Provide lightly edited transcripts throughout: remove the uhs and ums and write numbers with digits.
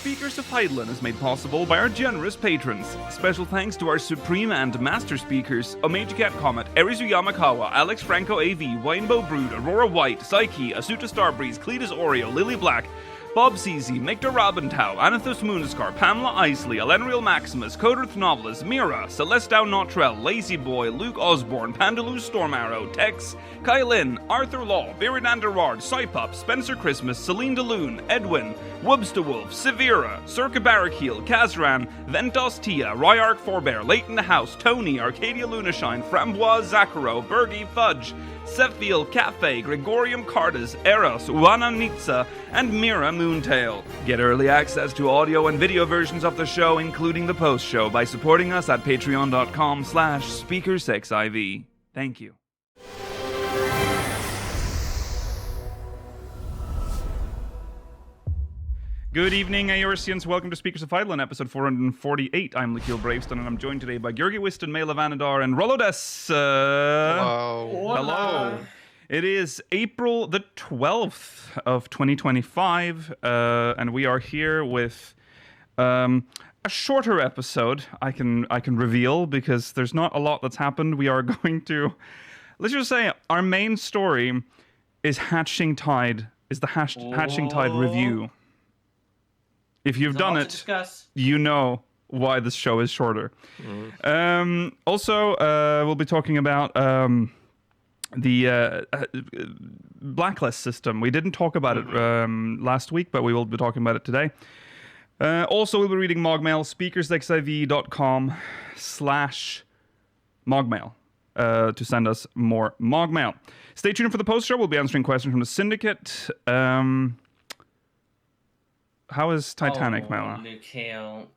Speakers of Heidland is made possible by our generous patrons. Special thanks to our supreme and master speakers, Omega Cat Comet, Erizu Yamakawa, Alex Franco AV, Rainbow Brood, Aurora White, Psyche, Asuta Starbreeze, Cletus Oreo, Lily Black, Bob CZ, Mictor Robintau, Anathos Mooniscar, Pamela Isley, Elenriel Maximus, Coderth Novelist, Mira, Celestau Notrell, Lazy Boy, Luke Osborne, Pandaloo Storm Arrow, Tex, Kylin, Arthur Law, Viridan Derard, Cypup, Spencer Christmas, Celine DeLune, Edwin, Wubsta Wolf, Severa, Circa Barrakiel, Kazran, Ventos Tia, Ryark Forbear, Leighton the House, Tony, Arcadia Lunashine, Framboise Zaccaro, Bergie Fudge, Seffiel Cafe, Gregorium Cardas, Eros, Uana Nitsa, and Mira Moontail. Get early access to audio and video versions of the show, including the post-show, by supporting us at patreon.com/SpeakersXIV. Thank you. Good evening, Aorsians. Welcome to Speakers of Heidland, episode 448. I'm Lakil Bravestone, and I'm joined today by Georgi Wiston, Mela Vanadar, and Rolodes. Hello. Hello. It is April the 12th of 2025, and we are here with a shorter episode. I can reveal because there's not a lot that's happened. We are going to, let's just say, our main story is Hatching Tide. Is the Hatching Tide review. If you've done it, you know why this show is shorter. Also, we'll be talking about the Blacklist system. We didn't talk about it last week, but we will be talking about it today. Also, we'll be reading MogMail, speakersxiv.com/MogMail to send us more MogMail. Stay tuned for the post show. We'll be answering questions from the Syndicate. How is Titanic, Mela? Luke,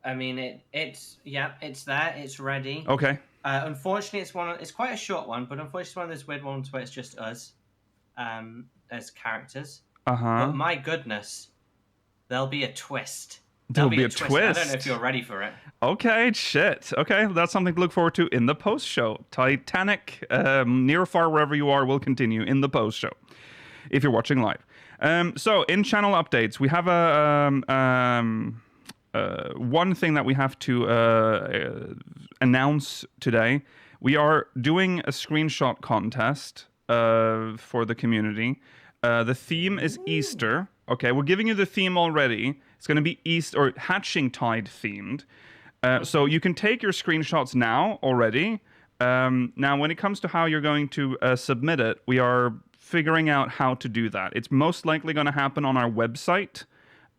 I mean, it's there, it's ready. Okay. Unfortunately, it's quite a short one, but unfortunately, it's one of those weird ones where it's just us, as characters. But my goodness, there'll be a twist. There'll be a twist. I don't know if you're ready for it. Okay, shit. Okay, that's something to look forward to in the post show. Titanic, near or far, wherever you are, will continue in the post show if you're watching live. So in channel updates, we have one thing that we have to announce today. We are doing a screenshot contest for the community. The theme is Easter. Okay, we're giving you the theme already. It's going to be Easter or Hatching Tide themed. So you can take your screenshots now already. Now, when it comes to how you're going to submit it, we are figuring out how to do that. It's most likely going to happen on our website.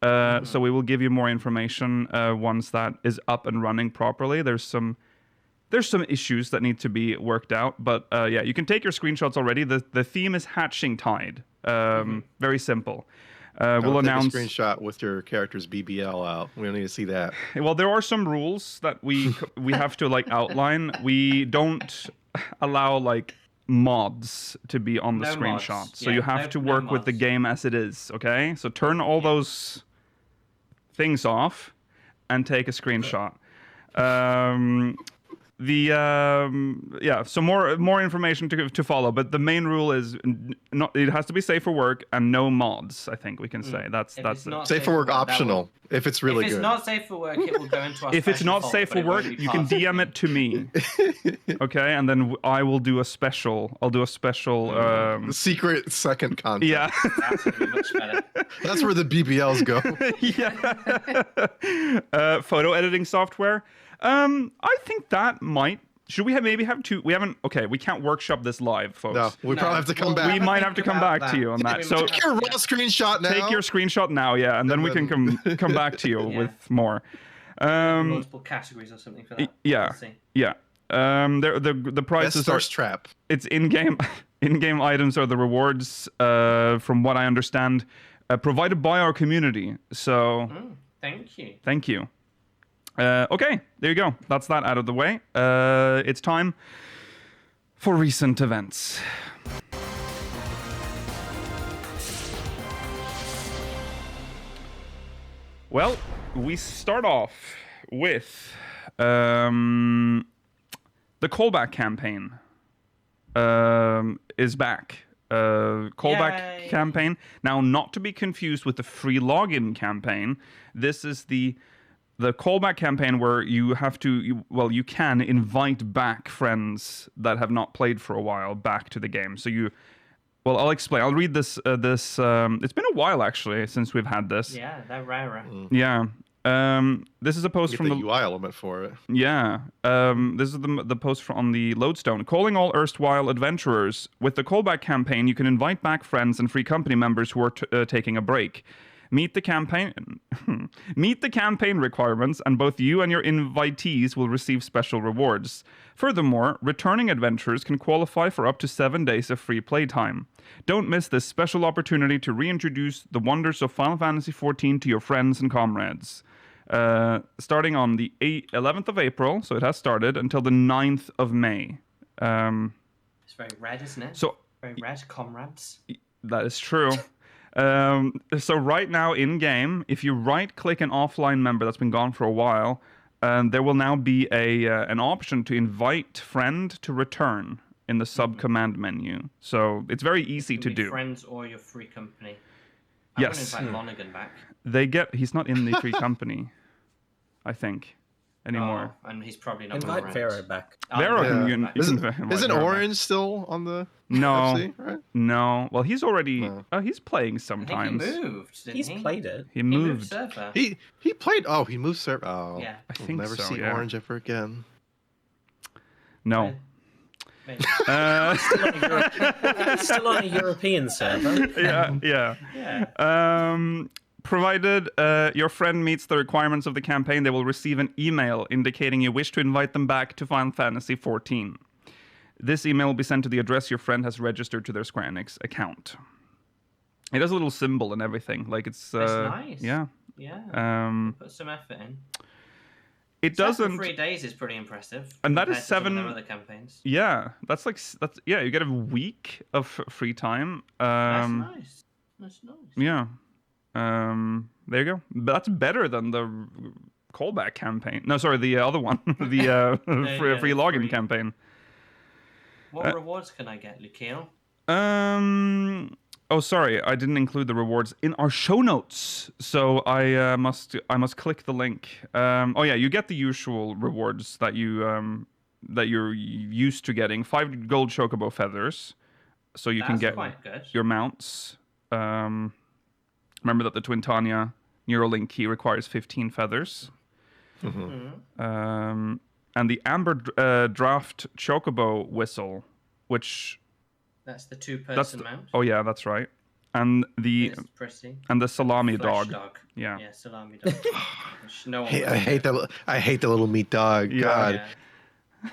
So we will give you more information once that is up and running properly. There's some issues that need to be worked out, but yeah, you can take your screenshots already. The theme is Hatching Tide. Very simple. We'll announce a screenshot with your character's BBL out. We don't need to see that. Well, there are some rules that we have to outline. We don't allow mods to be on the screenshot. So you have to work with the game as it is, okay? So turn all those things off and take a screenshot. So more information to follow, but the main rule is it has to be safe for work and no mods. I think we can say that's it. Safe for work optional if it's really good. If it's not safe for work, it will go into our If it's not safe for work, you can DM it to me. Okay, and then I will do a special. I'll do a special secret second content. Yeah, that's gonna be much better. That's where the BBLs go. Yeah. Photo editing software. I think that might. Should we maybe have two? We haven't. Okay, we can't workshop this live, folks. No, probably have to come back. We might have to come back to you on that. So take your raw screenshot now. Take your screenshot now, yeah, and then we can come back to you with more. Multiple categories or something for that. Yeah, yeah. The prizes are trap. It's in-game items are the rewards. From what I understand, provided by our community. So thank you. Thank you. Okay, there you go. That's that out of the way. It's time for recent events. Well, we start off with the Callback Campaign is back. callback campaign. Now, not to be confused with the free login campaign. This is the callback campaign where you have to, you can invite back friends that have not played for a while back to the game. So I'll explain. I'll read this. It's been a while actually since we've had this. Yeah, they're rarer. Yeah. This is a post from the UI element for it. Yeah. This is the post on the Lodestone. Calling all erstwhile adventurers. With the callback campaign, you can invite back friends and free company members who are taking a break. Meet the campaign requirements, and both you and your invitees will receive special rewards. Furthermore, returning adventurers can qualify for up to 7 days of free playtime. Don't miss this special opportunity to reintroduce the wonders of Final Fantasy XIV to your friends and comrades. Starting on the 11th of April, so it has started, until the 9th of May. It's very red, isn't it? So very red, comrades. That is true. So right now in game, if you right-click an offline member that's been gone for a while, there will now be an option to invite friend to return in the sub-command menu. So it's very easy to do. Friends or your free company. I'm going to invite Monaghan back. He's not in the free company, I think, anymore. Oh, and he's probably not invite Vero back. Vero Isn't Orange still on the No. FC, right? No. Well, he's already he's playing sometimes. I think he moved, didn't he? He's played it. He moved server. He played he moved server. Oh. Yeah. I We'll think never so, see Orange ever again. No. Still on a European server. Yeah. Provided your friend meets the requirements of the campaign, they will receive an email indicating you wish to invite them back to Final Fantasy XIV. This email will be sent to the address your friend has registered to their Square Enix account. It has a little symbol and everything. Like it's nice. Yeah. Yeah. Put some effort in. It doesn't. 3 days is pretty impressive. And that is 7 other campaigns. Yeah, that's you get a week of free time. That's nice. Yeah. There you go. That's better than the callback campaign. No, sorry, the other one, the free login campaign. What rewards can I get, Lucail? Oh, sorry, I didn't include the rewards in our show notes, so I must click the link. You get the usual rewards that you're used to getting. 5 gold chocobo feathers, so you can get your mounts. Remember that the Twintania Neuralink key requires 15 feathers. Mm-hmm. And the Amber Draft Chocobo Whistle, which... That's the 2-person mount. Oh, yeah, that's right. And the Salami dog. Yeah, Salami dog. I hate the little meat dog. Yeah. God. Yeah.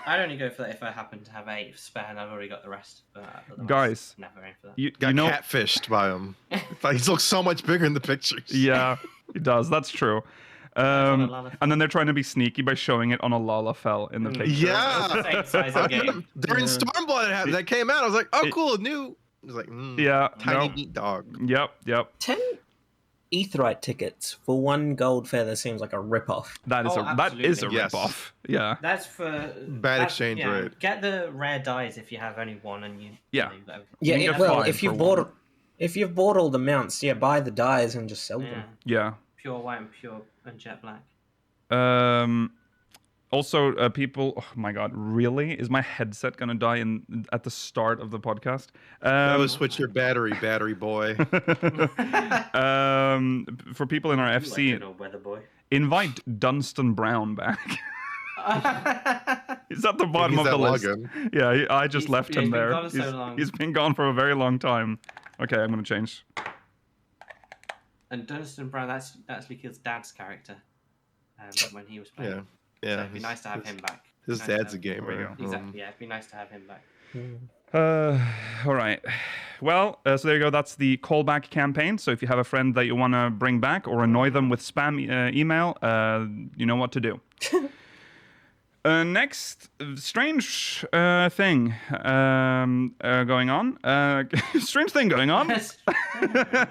I'd only go for that if I happen to have 8 spare and I've already got the rest. Guys, never going for that. You know, catfished by him. He looks so much bigger in the pictures. Yeah, he does. That's true. And then they're trying to be sneaky by showing it on a Lalafell in the picture. Yeah. Same size of game. During Stormblood that came out, I was like, oh, cool, new. It was like, tiny meat dog. Yep. 10 Aetheryte tickets for 1 gold feather seems like a rip-off. That is a rip-off. Yeah. That's for bad exchange rate. Get the rare dies if you have only 1 and you. If you've bought all the mounts, buy the dies and just sell them. Yeah. Pure white and jet black. Also, people. Oh my God! Really? Is my headset gonna die at the start of the podcast? Switch your battery boy. For people in our FC, weather boy. Invite Dunstan Brown back. He's at the bottom of the list. Yeah, I just left him there. He's been gone for a very long time. Okay, I'm gonna change. And Dunstan Brown, that's Lucail's dad's character. When he was playing. Yeah, so it'd be nice to have him back. His dad's a gamer. Exactly. Yeah, it'd be nice to have him back. All right. Well, so there you go. That's the callback campaign. So if you have a friend that you want to bring back or annoy them with spam email, you know what to do. Next, strange thing going on. Strange thing going on.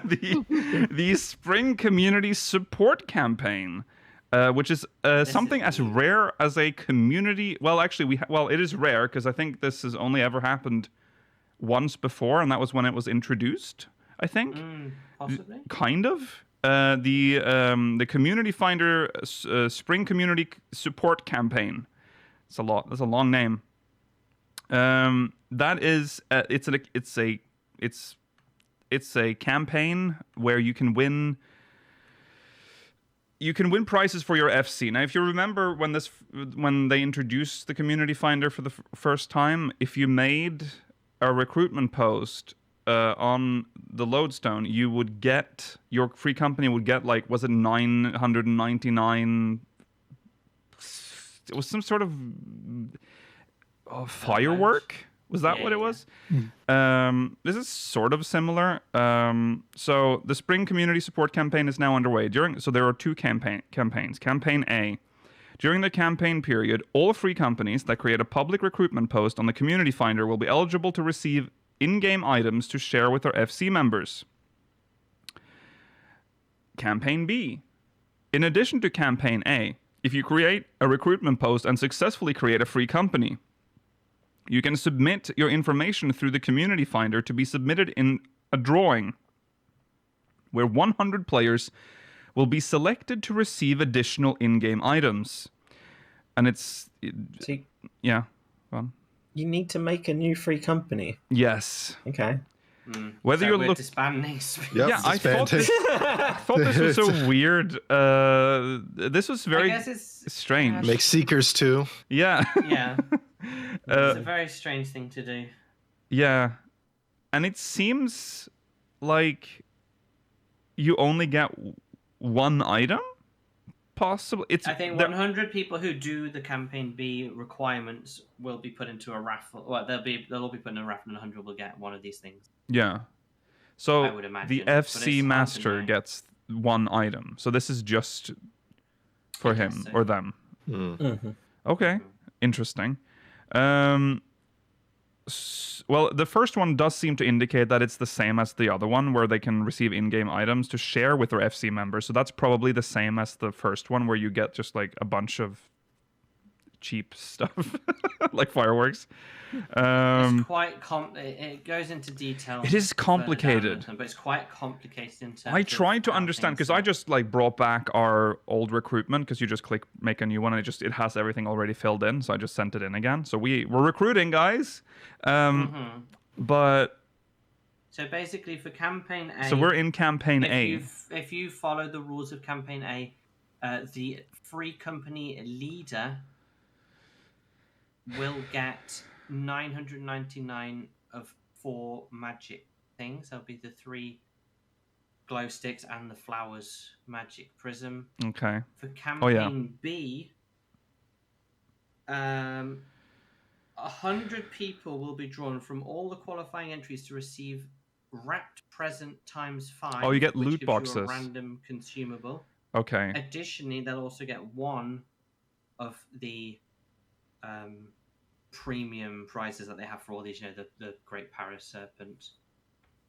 the Spring Community Support Campaign. Which is something as rare as a community. Well, actually, it is rare because I think this has only ever happened once before, and that was when it was introduced, I think. Possibly. Kind of. The Community Finder Spring Community Support Campaign. It's a lot. That's a long name. That is, it's a campaign where you can win prizes for your FC. Now, if you remember when they introduced the Community Finder for the first time, if you made a recruitment post on the Lodestone, you would get, your free company would get, like, was it 999? It was some sort of firework. Was that what it was? This is sort of similar. So the Spring Community Support Campaign is now underway. So there are two campaigns. Campaign A. During the campaign period, all free companies that create a public recruitment post on the Community Finder will be eligible to receive in-game items to share with their FC members. Campaign B. In addition to Campaign A, if you create a recruitment post and successfully create a free company, you can submit your information through the Community Finder to be submitted in a drawing where 100 players will be selected to receive additional in-game items. And yeah. Well, you need to make a new free company. Yes. Okay. Whether so you're disbanding. Yeah, I thought this was so weird. This was very strange. Make Seekers too. Yeah. Yeah. It's a very strange thing to do. Yeah. And it seems like you only get one item? Possibly. I think 100 people who do the Campaign B requirements will be put into a raffle. Well, they'll all be put in a raffle, and 100 will get one of these things. Yeah. So I would imagine, the FC Master gets one item. So this is just for him or them. Mm-hmm. Okay. Interesting. Well, the first one does seem to indicate that it's the same as the other one, where they can receive in-game items to share with their FC members. So that's probably the same as the first one, where you get just like a bunch of cheap stuff, like fireworks. It's quite it goes into detail. It is complicated, but it's quite complicated in terms I tried to understand, because I just like brought back our old recruitment, because you just click make a new one, and it has everything already filled in, so I just sent it in again. So we're recruiting, guys. But so basically for Campaign A, so we're in Campaign A. If you follow the rules of Campaign A, the free company leader will get 999 of 4 magic things. That'll be the 3 glow sticks and the flowers magic prism. Okay. For Campaign B, 100 people will be drawn from all the qualifying entries to receive wrapped present times 5. Oh, you get loot gives boxes. You a random consumable. Okay. Additionally, they'll also get 1 of the premium prizes that they have for all these, the Great Paris Serpent,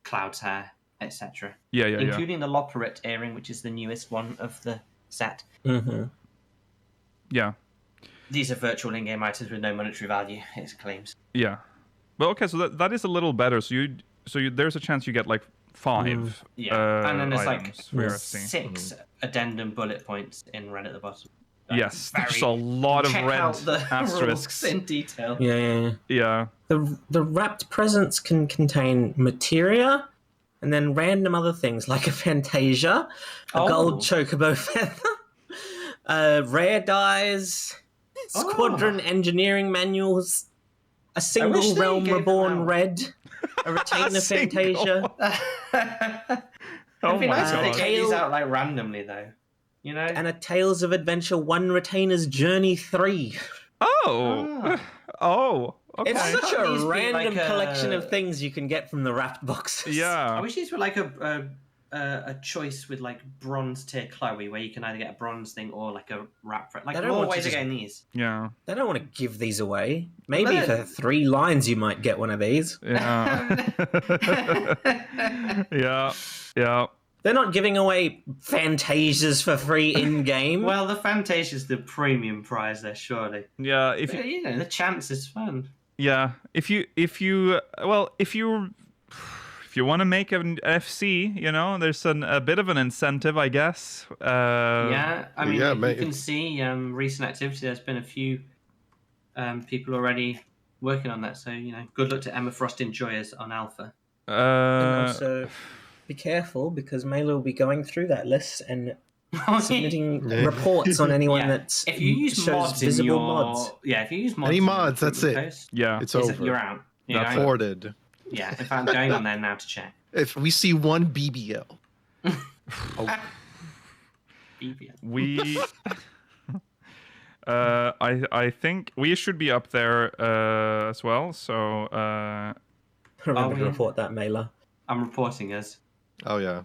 Cloud's Hair, etc. Yeah, including the Loperite earring, which is the newest one of the set. Mm-hmm. Yeah. These are virtual in-game items with no monetary value, it claims. Yeah. Well, okay, so that is a little better. So there's a chance you get like 5. And then there's like for 6 addendum bullet points in red at the bottom. Yes, there's a lot of red asterisks in detail. Yeah. The wrapped presents can contain materia, and then random other things like a Fantasia, a gold chocobo feather, rare dyes, squadron engineering manuals, a single realm reborn red, a retainer Fantasia. It'd be nice if they gave these out like randomly though. And a Tales of Adventure 1 Retainer's Journey 3. Oh, okay. It's such a random collection of things you can get from the wrapped boxes. Yeah. I wish these were like a choice with like bronze tier Chloe, where you can either get a bronze thing or like a wrap. Like more ways of getting these. Yeah. They don't want to give these away. Maybe for 3 lines you might get one of these. Yeah. Yeah. They're not giving away Fantasias for free in-game. Well, the Fantasia's the premium prize there, surely. Yeah, the chance is fun. Yeah, if you want to make an FC, there's a bit of an incentive, I guess. I mean, you can see recent activity. There's been a few people already working on that. So good luck to Emma Frost Enjoyers on Alpha. And also, be careful because Mailer will be going through that list and submitting reports on anyone that's if you use mods visible in your mods. Yeah, if you use mods, any mods, that's it. Post, it's over. You're out. Not forwarded. Yeah, in fact, I'm going on there now to check. If we see one BBL, BBL. We. I think we should be up there as well. So. Remember to report that, Mailer. I'm reporting us. Oh yeah,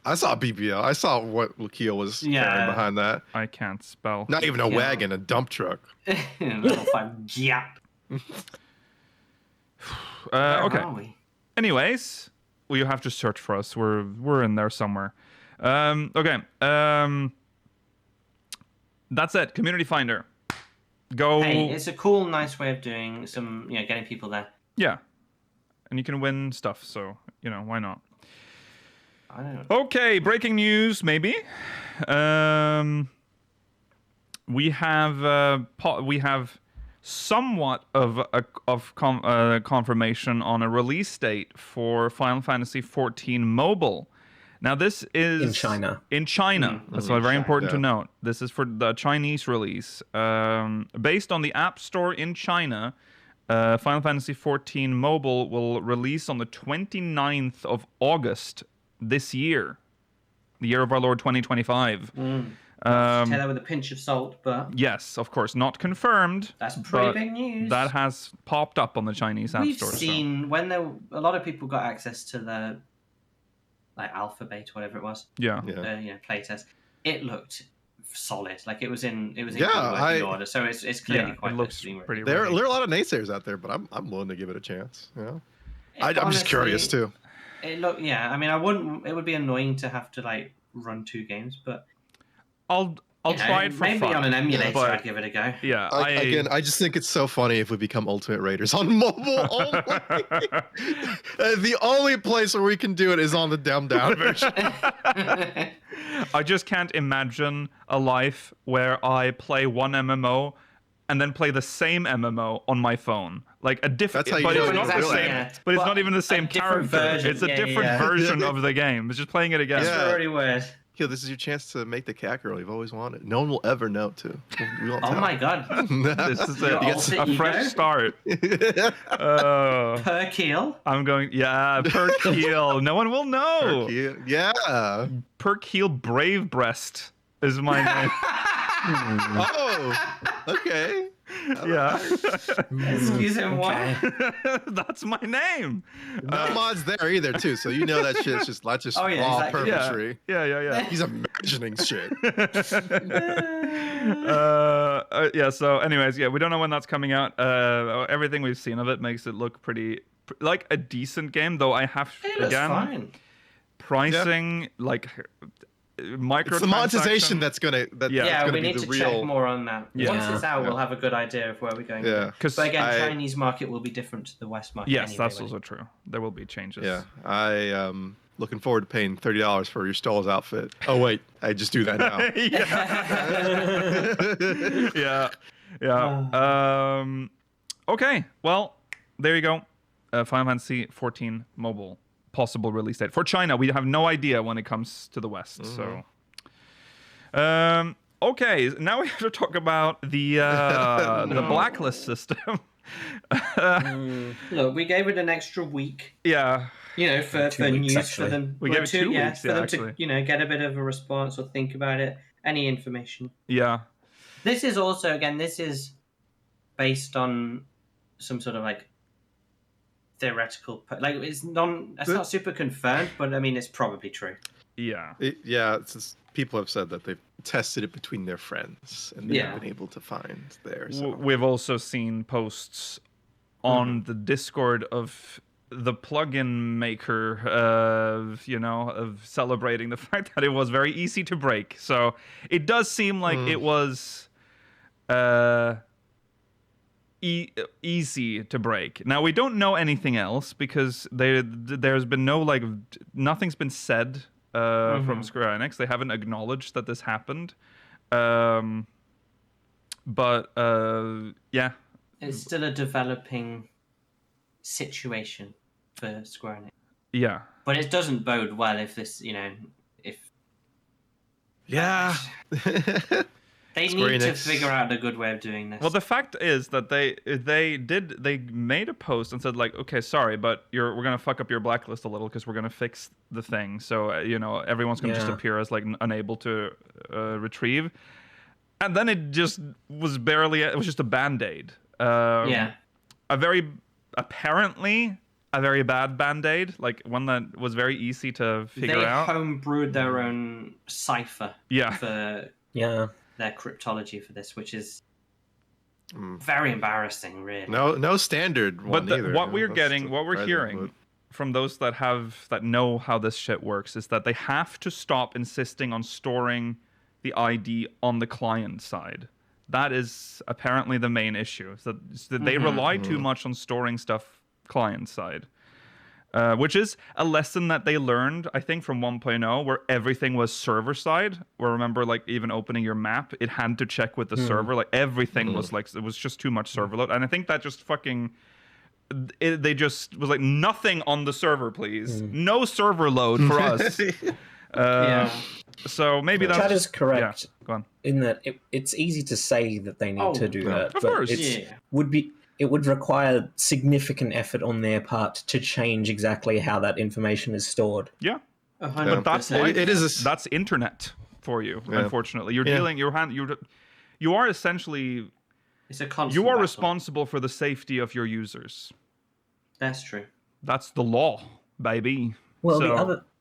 I saw BBL. I saw what Lakeel was carrying behind that. I can't spell. Not even a wagon, a dump truck. Level 5 Jap. Okay. Anyways, you have to search for us. We're in there somewhere. Okay. That's it. Community Finder. Go. Hey, it's a cool, nice way of doing some, getting people there. Yeah. And you can win stuff, so, why not? I don't know. Okay, breaking news, maybe. We have somewhat of confirmation on a release date for Final Fantasy XIV Mobile. Now, this is in China. That's very important to note. This is for the Chinese release. Based on the App Store in China, Final Fantasy XIV Mobile will release on the 29th of August this year, the year of our Lord 2025. Take that with a pinch of salt, but yes, of course, not confirmed. That's pretty big news. That has popped up on the Chinese App Store. We've seen when a lot of people got access to the alpha beta, whatever it was. Yeah. Playtest. It looked solid. Like it was in working order. So it's clearly quite. It looks pretty. There are a lot of naysayers out there, but I'm willing to give it a chance. I'm just curious too. It look. Yeah. I mean, I wouldn't. It would be annoying to have to run 2 games, but I'll try it for maybe fun. on an emulator I'd give it a go. Yeah. I just think it's so funny if we become Ultimate Raiders on mobile only. The only place where we can do it is on the dumbed down version. I just can't imagine a life where I play one MMO and then play the same MMO on my phone. Like a different, That's how you it's do it. not the same. Yeah. But it's not even the same character. Version. It's a different version of the game. It's just playing it again. It's pretty weird. Yo, this is your chance to make the cat girl you've always wanted. No one will ever know, too. Oh my god. This is a fresh start. Per keel? I'm going, per keel. No one will know. Per keel. Yeah. Per keel Brave Breast is my name. Oh, okay. Yeah. Excuse me, what? That's my name. No mods there either, too. So that shit's just raw perpetry. Yeah. He's imagining shit. So anyways, we don't know when that's coming out. Everything we've seen of it makes it look pretty like a decent game, though I have fine. Pricing microtransactions. It's the monetization that's gonna we need be to the real... check more on that. Once it's out, we'll have a good idea of where we're going. Yeah, but again, Chinese market will be different to the West market. Yes, that's also true. There will be changes. Yeah, I looking forward to paying $30 for your Stoll's outfit. Oh wait, I just do that now. Yeah. Okay, well, there you go. Final Fantasy XIV Mobile. Possible release date for China. We have no idea when it comes to the West. So, okay. Now we have to talk about the Blacklist system. Look, we gave it an extra week. Yeah. For news actually. For them. We gave it 2 weeks. For them to get a bit of a response or think about it. Any information. Yeah. This is also based on some sort of theoretical, it's not super confirmed, but I mean it's probably true. Yeah. It's just, people have said that they've tested it between their friends and they've been able to find there. So. We've also seen posts on the Discord of the plugin maker of celebrating the fact that it was very easy to break. So it does seem like it was easy to break. Now we don't know anything else because there's been nothing's been said from Square Enix. They haven't acknowledged that this happened. But yeah, it's still a developing situation for Square Enix. Yeah, but it doesn't bode well if this, Yeah. They need to figure out a good way of doing this. Well, the fact is that they made a post and said like, okay, sorry, but we're gonna fuck up your blacklist a little because we're gonna fix the thing. So everyone's gonna just appear as like unable to retrieve, and then it just was it was just a band-aid. Apparently a very bad band-aid, like one that was very easy to figure out. They homebrewed their own cipher. For their cryptology for this, which is very embarrassing, really. No standard one either. What we're hearing from those that know how this shit works is that they have to stop insisting on storing the ID on the client side. That is apparently the main issue. So that they rely too much on storing stuff client side. Which is a lesson that they learned, I think, from 1.0, where everything was server side. Where remember, like even opening your map, it had to check with the server. Like everything was like it was just too much server load, and I think that just fucking. They just was like nothing on the server, please. No server load for us. So maybe that is correct. Yeah, go on. In that it's easy to say that they need to do that, of course. It would require significant effort on their part to change exactly how that information is stored. Yeah, 100%. But that's life. That's internet for you. Yeah. Unfortunately, you are essentially. It's a constant You are battle. responsible for the safety of your users. That's true. That's the law, baby. Well,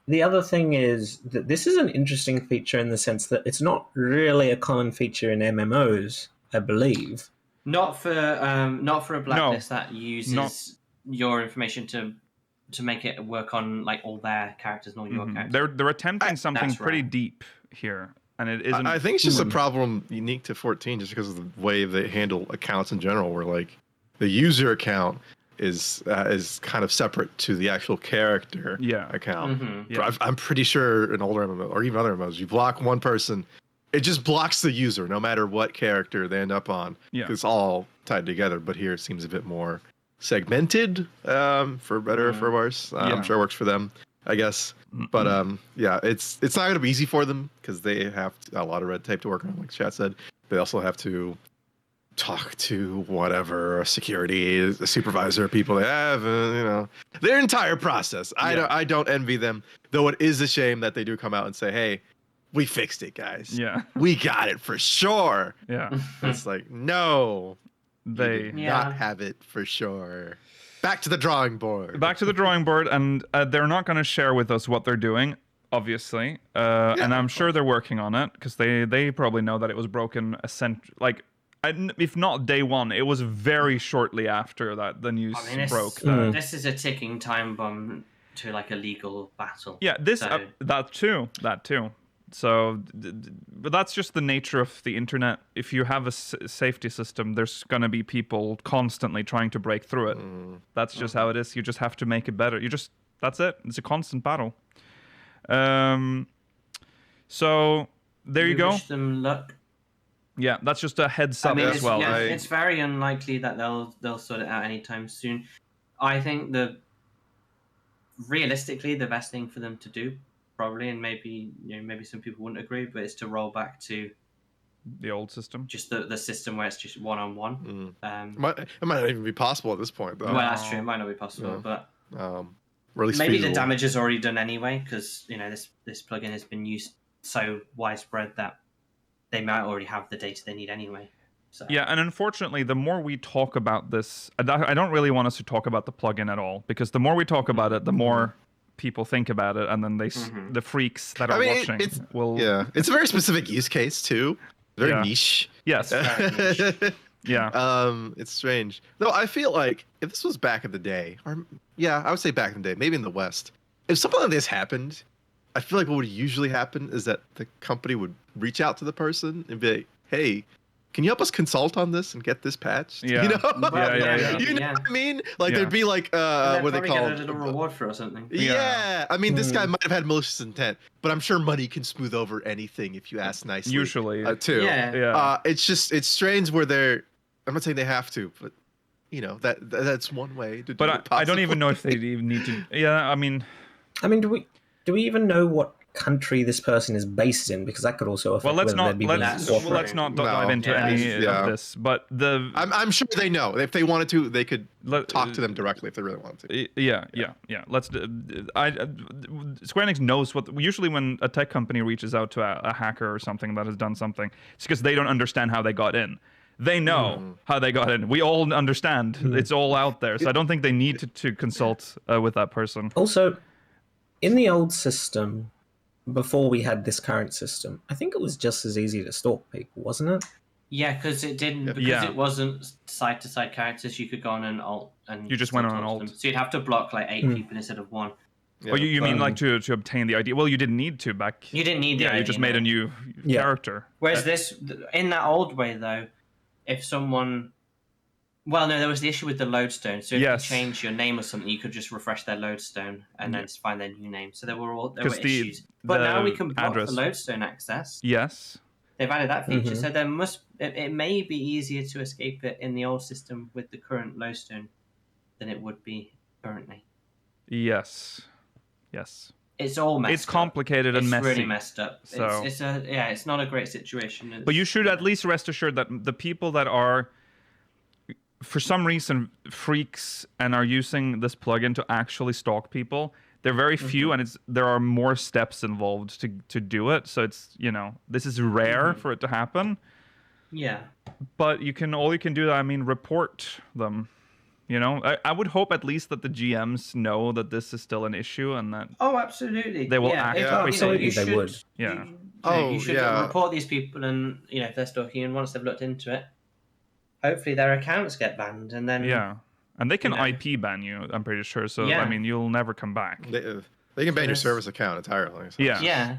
the other thing is that this is an interesting feature in the sense that it's not really a common feature in MMOs, I believe. Not for a blacklist that uses your information to make it work on like all their characters and all your characters. They're attempting something pretty deep here, and it isn't. I think it's just a problem unique to 14, just because of the way they handle accounts in general, where like the user account is kind of separate to the actual character account. I'm pretty sure in older MMOs or even other MMOs, you block one person. It just blocks the user, no matter what character they end up on. Yeah. It's all tied together, but here it seems a bit more segmented, for better or for worse. I'm sure it works for them, I guess. But it's not going to be easy for them because they have a lot of red tape to work on, like Chat said. They also have to talk to whatever security, a supervisor, people they have, their entire process. I don't envy them, though it is a shame that they do come out and say, hey, we fixed it, guys. Yeah. We got it for sure. Yeah. It's like, no, they did not have it for sure. Back to the drawing board. And they're not going to share with us what they're doing, obviously. And I'm sure they're working on it because they probably know that it was broken if not day one, it was very shortly after that the news broke. This is a ticking time bomb to like a legal battle. Yeah, that too. So, but that's just the nature of the internet. If you have a safety system, there's going to be people constantly trying to break through it. That's just how it is. You just have to make it better. That's it. It's a constant battle. So there you go. Wish them luck. Yeah, that's just a heads up as well. Yeah, it's very unlikely that they'll sort it out anytime soon. I think realistically the best thing for them to do, probably, and maybe some people wouldn't agree, but it's to roll back to the old system, just the system where it's just one-on-one. It might not even be possible at this point, though. Well, that's true. It might not be possible, but maybe feasible. The damage is already done anyway, because this plugin has been used so widespread that they might already have the data they need anyway. So. Yeah, and unfortunately, the more we talk about this, I don't really want us to talk about the plugin at all, because the more we talk about it, the more people think about it, and then the freaks that are watching will... Yeah, it's a very specific use case, too. Very niche. Yes. Very niche. Yeah. It's strange. Though I feel like if this was back in the day, I would say back in the day, maybe in the West, if something like this happened, I feel like what would usually happen is that the company would reach out to the person and be like, hey, can you help us consult on this and get this patched? Yeah. You know? Yeah. You know what I mean? Like there'd be like what they call get a little reward for or something. Yeah. I mean, this guy might have had malicious intent, but I'm sure money can smooth over anything if you ask nicely. Usually. Too. Yeah. It's strange where they're. I'm not saying they have to, but you know that's one way to do it. But I don't even know if they even need to. Yeah, I mean, do we even know what country this person is based in? Because that could also affect let's whether they'd be let's not dive into any of this. But I'm sure they know. If they wanted to, they could talk to them directly if they really wanted to. Yeah. Let's. Square Enix knows what. Usually, when a tech company reaches out to a hacker or something that has done something, it's because they don't understand how they got in. They know how they got in. We all understand. It's all out there. So I don't think they need to consult with that person. Also, in the old system, before we had this current system, I think it was just as easy to stalk people, wasn't it? Yeah, because it didn't. Because it wasn't side-to-side characters. You could go on an alt, and you just went on an alt. So you'd have to block like 8 people instead of 1. Yeah, you mean like to obtain the ID? Well, you didn't need to back. You didn't need the ID. You just made a new character. Whereas this, in that old way though, if someone, well, no, there was the issue with the lodestone. So if you change your name or something, you could just refresh their lodestone and then find their new name. So there were issues. But now we can block the lodestone access. Yes. They've added that feature, so it may be easier to escape it in the old system with the current lodestone than it would be currently. Yes. It's all messed up. It's complicated and messy. It's really messed up. So. It's not a great situation. But you should at least rest assured that the people that are, for some reason, freaks and are using this plugin to actually stalk people, they're very few, and there are more steps involved to do it. So it's, this is rare for it to happen. Yeah. But all you can do, report them. I would hope at least that the GMs know that this is still an issue and that. Oh, absolutely. They will act. Absolutely, they would. Yeah. You should report these people, and if they're stalking, and once they've looked into it, hopefully their accounts get banned, and then. Yeah, and they can IP ban you. I'm pretty sure. So you'll never come back. They can ban your service account entirely. So. Yeah.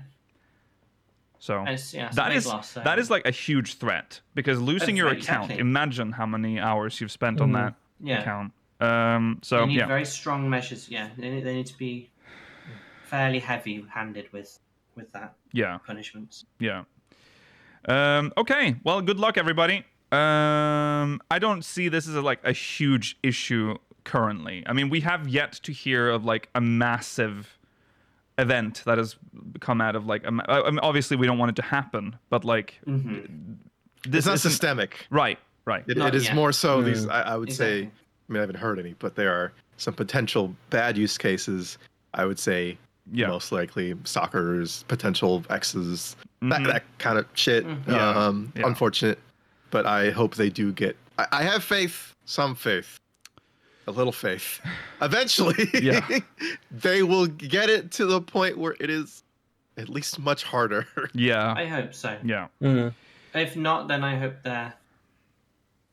So that is like a huge threat because losing your account. Imagine how many hours you've spent on that. Account. They need very strong measures. Yeah, they need to be fairly heavy-handed with that. Yeah. Punishments. Yeah. Okay. Well, good luck, everybody. I don't see this as a huge issue currently. I mean, we have yet to hear of a massive event that has come out of obviously we don't want it to happen, but this is not systemic. Right. It is more so these. I would say. I mean, I haven't heard any, but there are some potential bad use cases. I would say, most likely stalkers, potential exes, that kind of shit. Unfortunate, but I hope they do get. I have faith, some faith, a little faith. Eventually, they will get it to the point where it is at least much harder. Yeah, I hope so. Yeah. If not, then I hope they're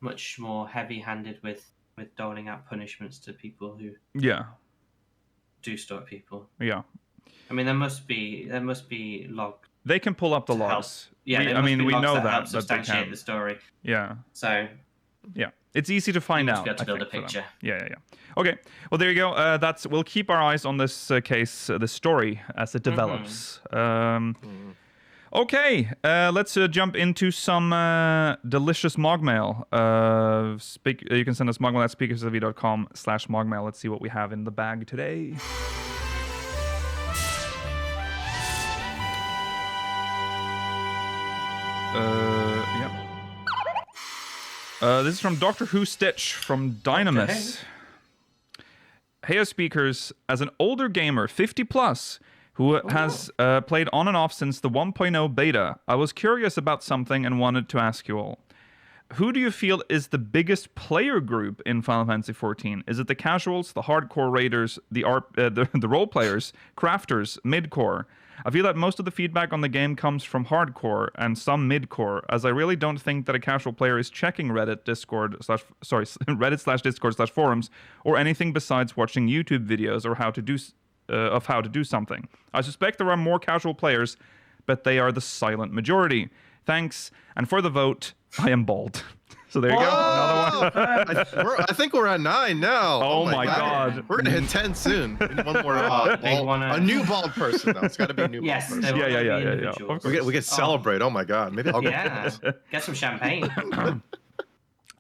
much more heavy-handed with doling out punishments to people who do stalk people. Yeah. I mean, there must be logs. They can pull up the logs. Yeah, we know that help substantiate the story. Yeah. So. Yeah, it's easy to find out. Be able to build a picture. Yeah. Okay. Well, there you go. We'll keep our eyes on this case, this story as it develops. Okay, let's jump into some delicious MogMail. You can send us MogMail at speakersofv.com/MogMail. Let's see what we have in the bag today. This is from Doctor Who Stitch from Dynamis. Okay. Hey, speakers, as an older gamer, 50+, who has played on and off since the 1.0 beta, I was curious about something and wanted to ask you all. Who do you feel is the biggest player group in Final Fantasy XIV? Is it the casuals, the hardcore raiders, the role players, crafters, midcore? I feel that most of the feedback on the game comes from hardcore and some midcore, as I really don't think that a casual player is checking Reddit/Discord/forums or anything besides watching YouTube videos or how to do something. I suspect there are more casual players, but they are the silent majority. Thanks, and for the vote, I am bald. So there you go. Another one. I think we're at 9 now. Oh my god. We're gonna hit 10 soon. We need one more a new bald person though. It's got to be a new bald person. Yeah. We get celebrate. Oh my god. Maybe I'll go. Get some champagne.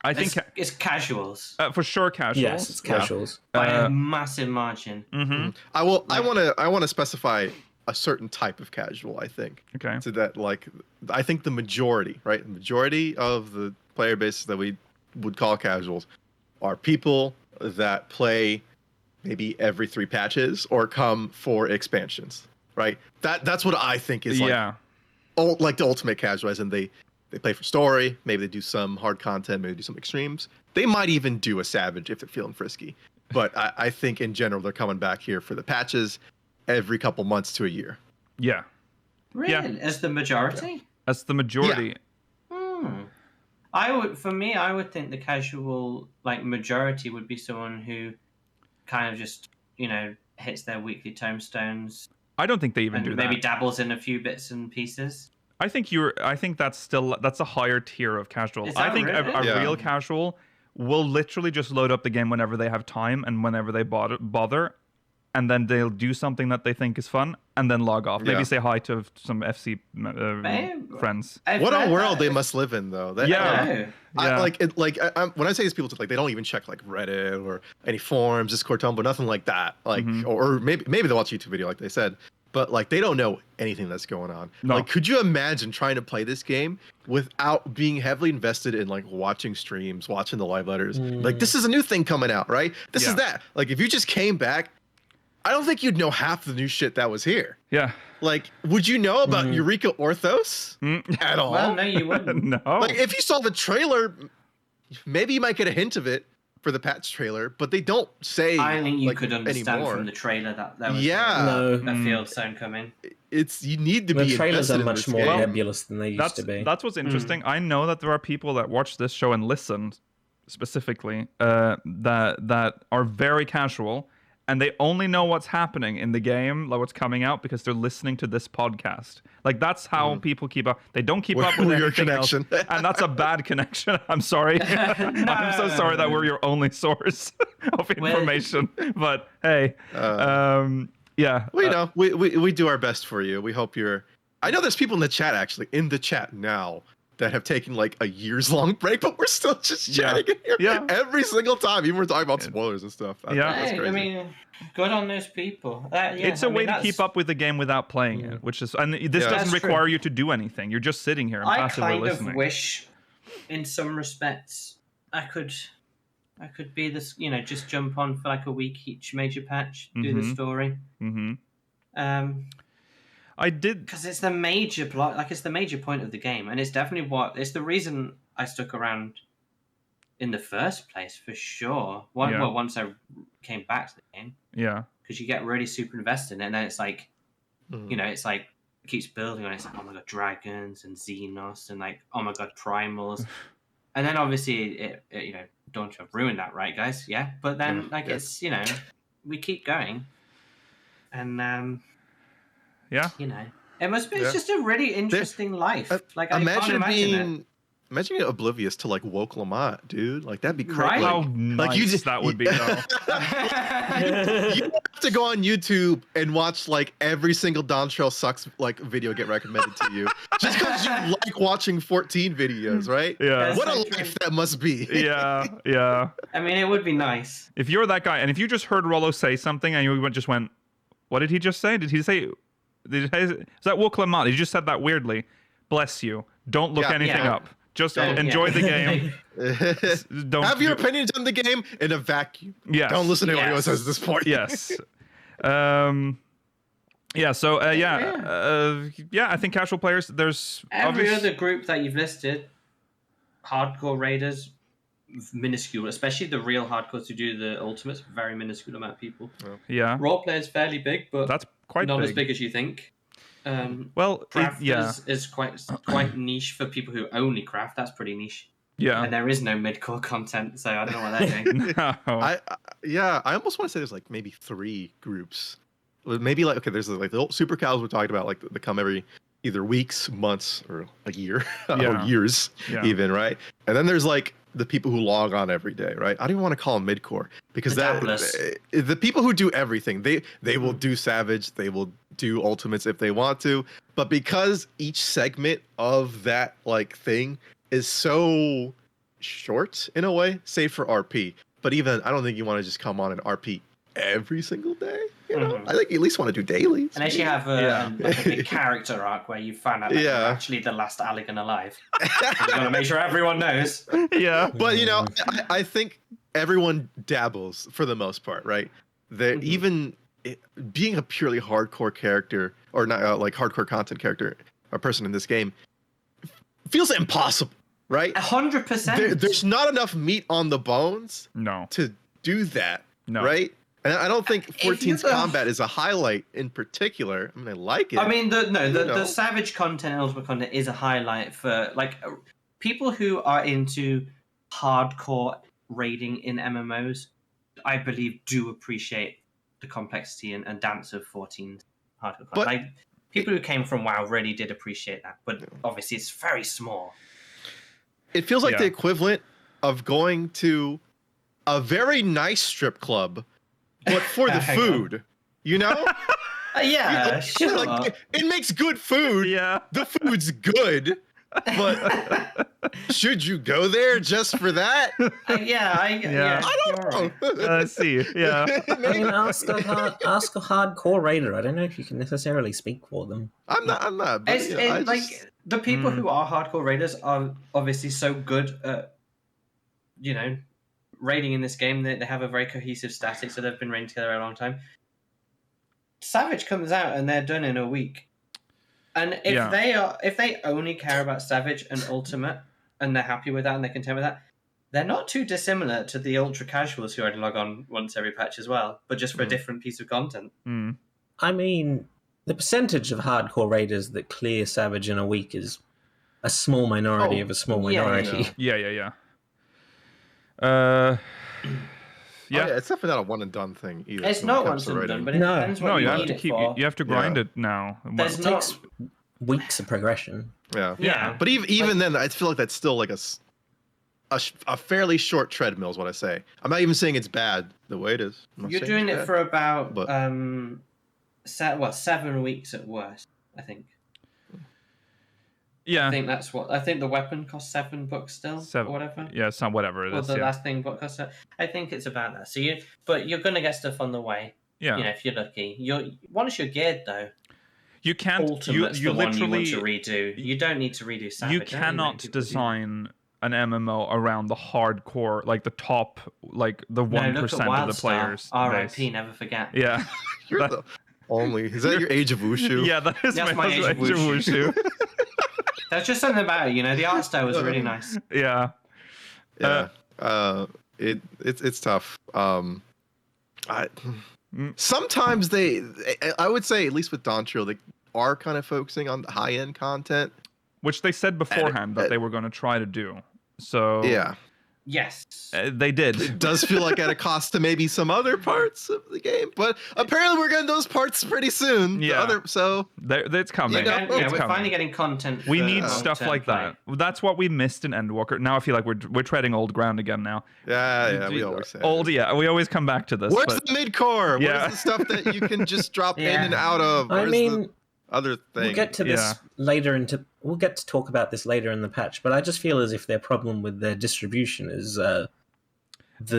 I think it's casuals. For sure, casuals. Yes, it's casuals by a massive margin. Mm-hmm. I want to specify a certain type of casual. I think. Okay. So that I think the majority of the player base that we would call casuals are people that play maybe every 3 patches or come for expansions. Right. That's what I think is like the ultimate casual, as in they play for story, maybe they do some hard content, maybe they do some extremes. They might even do a Savage if they're feeling frisky. But I think in general, they're coming back here for the patches every couple months to a year. Yeah. Really? Yeah. As the majority? Yeah. That's the majority. Yeah. I would think the casual majority would be someone who kind of just, hits their weekly tomestones. I don't think they even do that. Maybe dabbles in a few bits and pieces. I think that's a higher tier of casual. I think really? a real casual will literally just load up the game whenever they have time and whenever they bother, and then they'll do something that they think is fun and then log off. Maybe say hi to some FC friends. What a world they must live in, though. When I say these people, they don't even check Reddit or any forums, Discord, Tumblr, nothing like that. Or maybe they'll watch a YouTube video, like they said. But they don't know anything that's going on. No. Could you imagine trying to play this game without being heavily invested in watching streams, watching the live letters? This is a new thing coming out, right? This is that. If you just came back, I don't think you'd know half the new shit that was here. Yeah. Would you know about Eureka Orthos at all? Well, no, you wouldn't. No. If you saw the trailer, maybe you might get a hint of it for the patch trailer, but they don't say. I think you could understand anymore. From the trailer that there was a field zone coming. You need to be. The trailers are much more game. nebulous than they used to be. That's what's interesting. I know that there are people that watch this show and listen specifically that are very casual, and they only know what's happening in the game, what's coming out, because they're listening to this podcast. That's how people keep up. They don't keep up with anything else, and that's a bad connection. I'm sorry. I'm so sorry that we're your only source of information. But hey, we do our best for you. We hope you're. I know there's people in the chat now that have taken a years-long break, but we're still just chatting in here every single time. Even we're talking about spoilers and stuff. That's crazy. I mean, good on those people. It's a way to keep up with the game without playing it, which is, and this doesn't require you to do anything. You're just sitting here and passively listening. I kind of wish, in some respects, I could be this, just jump on for a week each major patch, do the story. I did, because it's the major plot, it's the major point of the game, and it's definitely it's the reason I stuck around in the first place, for sure. Once I came back to the game, because you get really super invested in it, and then it's it keeps building on it. It's oh my god, dragons and Xenos, and oh my god, primals, and then obviously it don't have ruined that, right, guys? Yeah, but then it's we keep going, and it must be. It's just a really interesting life. I can't imagine it. Imagine being oblivious to Woke Lamont, dude. That'd be crazy. Right? How nice that would be. You have to go on YouTube and watch every single Dawn Trail Sucks video get recommended to you, just because you like watching 14 videos, right? Yeah. What a life that must be. Yeah. I mean, it would be nice if you're that guy, and if you just heard Rollo say something and you just went, "What did he just say? Did he say?" Is that Woke Lamont? He just said that weirdly. Bless you. Don't look anything up. Just enjoy the game. Don't have your opinions on the game in a vacuum. Yes. Don't listen to what anyone says at this point. Yes. I think casual players, there's every other group that you've listed. Hardcore raiders, minuscule, especially the real hardcores who do the ultimates, very minuscule amount of people. Yeah. Role players fairly big, but that's quite not big. as big as you think. Craft is quite niche for people who only craft. That's pretty niche. Yeah. And there is no mid-core content, so I don't know what they're doing. No. I almost want to say there's maybe 3 groups. Maybe there's the super cows we're talking about, the come every either weeks, months, or a year, or years even, right? And then there's like the people who log on every day, right? I don't even want to call them mid-core because the people who do everything, they will do Savage, they will do Ultimates if they want to, but because each segment of that like thing is so short in a way, save for RP. But even I don't think you want to just come on and RP every single day. You know, I think you at least want to do dailies. Unless you have a big character arc where you find out that you're actually the last Allegan alive. You got to make sure everyone knows. Yeah, but you know, I think everyone dabbles for the most part, right? That even being a purely hardcore character or not like hardcore content character or person in this game feels impossible, right? 100%. There's not enough meat on the bones. To do that, right? And I don't think 14's combat is a highlight in particular. I mean, I like it. I mean, the Savage content and Ultimate content is a highlight for like people who are into hardcore raiding in MMOs. I believe do appreciate the complexity and dance of 14's hardcore content. Like people who came from WoW really did appreciate that, but obviously it's very small. It feels like the equivalent of going to a very nice strip club, but for the food, you know? Sure. Like, it makes good food. Yeah. The food's good, but should you go there just for that? I don't know. I see. Yeah. I mean, ask a hardcore raider. I don't know if you can necessarily speak for them. I'm not. But, like the people who are hardcore raiders are obviously so good at, you know, raiding in this game. They have a very cohesive static, so they've been raiding together a long time. Savage comes out and they're done in a week. And if they only care about Savage and Ultimate and they're happy with that and they're content with that, they're not too dissimilar to the ultra casuals who only log on once every patch as well, but just for a different piece of content. I mean, the percentage of hardcore raiders that clear Savage in a week is a small minority of a small minority. Yeah. It's definitely not a one and done thing either. It's not one and done, but it depends what you need it for. You have to grind it now. It takes weeks of progression. Yeah. But even then, I feel like that's still like a fairly short treadmill is what I say. I'm not even saying it's bad the way it is. You're doing it for about 7 weeks at worst, I think. Yeah, I think the weapon costs $7 still, or whatever. Yeah, it's not whatever it is. The last thing what costs. I think it's about that. So but you're gonna get stuff on the way. Yeah, you know, if you're lucky. Once you're geared though, you can't. Ultimate's you the one literally you want to redo. You don't need to redo Savage. You cannot design an MMO around the hardcore, like the top, like the 1% of the players. RIP, never forget. Yeah, you're the only. Is that your Age of Wushu? Yeah, that's my Age of Wushu. There's just something about it, you know. The art style was really nice. Yeah. It's tough. Sometimes I would say, at least with Dawntrail, they are kind of focusing on the high end content, which they said beforehand that they were going to try to do. So yes, they did. It does feel like at a cost to maybe some other parts of the game, but apparently we're getting those parts pretty soon. Yeah, so it's coming. We're finally getting content. We need stuff like that. That's what we missed in Endwalker. Now I feel like we're treading old ground again. Now. Yeah, we always say we always come back to this. Where's the mid-core? Where's the stuff that you can just drop in and out of? I mean, other thing. We'll get to this later we'll get to talk about this later in the patch, but I just feel as if their problem with their distribution is the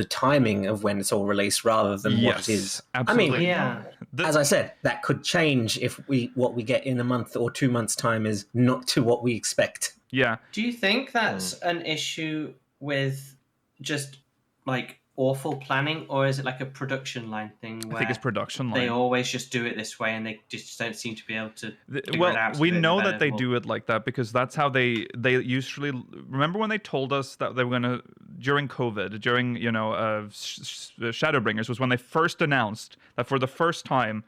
timing of when it's all released rather than what it is. Absolutely. I mean, as I said, that could change if what we get in a month or 2 months' time is not to what we expect. Yeah. Do you think that's an issue with just like awful planning, or is it like a production line thing where I think it's production line. They always just do it this way and they just don't seem to be able to figure it out? We know that they do it like that because that's how they usually... Remember when they told us that they were going to, during COVID, during, Shadowbringers, was when they first announced that for the first time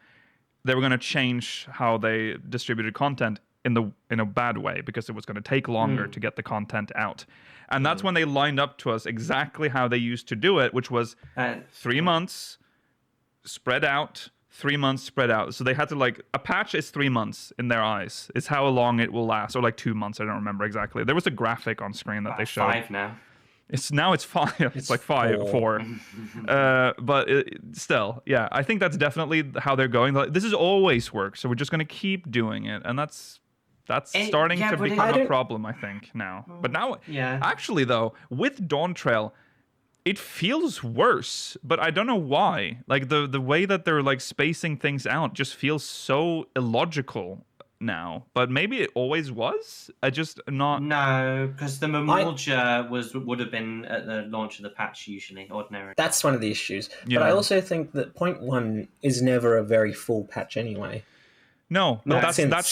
they were going to change how they distributed content in a bad way because it was going to take longer to get the content out. And that's when they lined up to us exactly how they used to do it, which was 3 months, spread out, 3 months spread out. So they had to like, a patch is 3 months in their eyes. It's how long it will last, or like 2 months. I don't remember exactly. There was a graphic on screen that they showed. 5 now. It's 5. It's like 4. But still, yeah, I think that's definitely how they're going. Like, this has always worked, so we're just going to keep doing it, and that's starting to become a problem, I think, now. But now, actually, though, with Dawn Trail, it feels worse, but I don't know why. Like, the way that they're, like, spacing things out just feels so illogical now. But maybe it always was? I just not... No, because the Memorgia would have been at the launch of the patch, usually, ordinary. That's one of the issues. Yeah. But I also think that 0.1 is never a very full patch anyway. No, that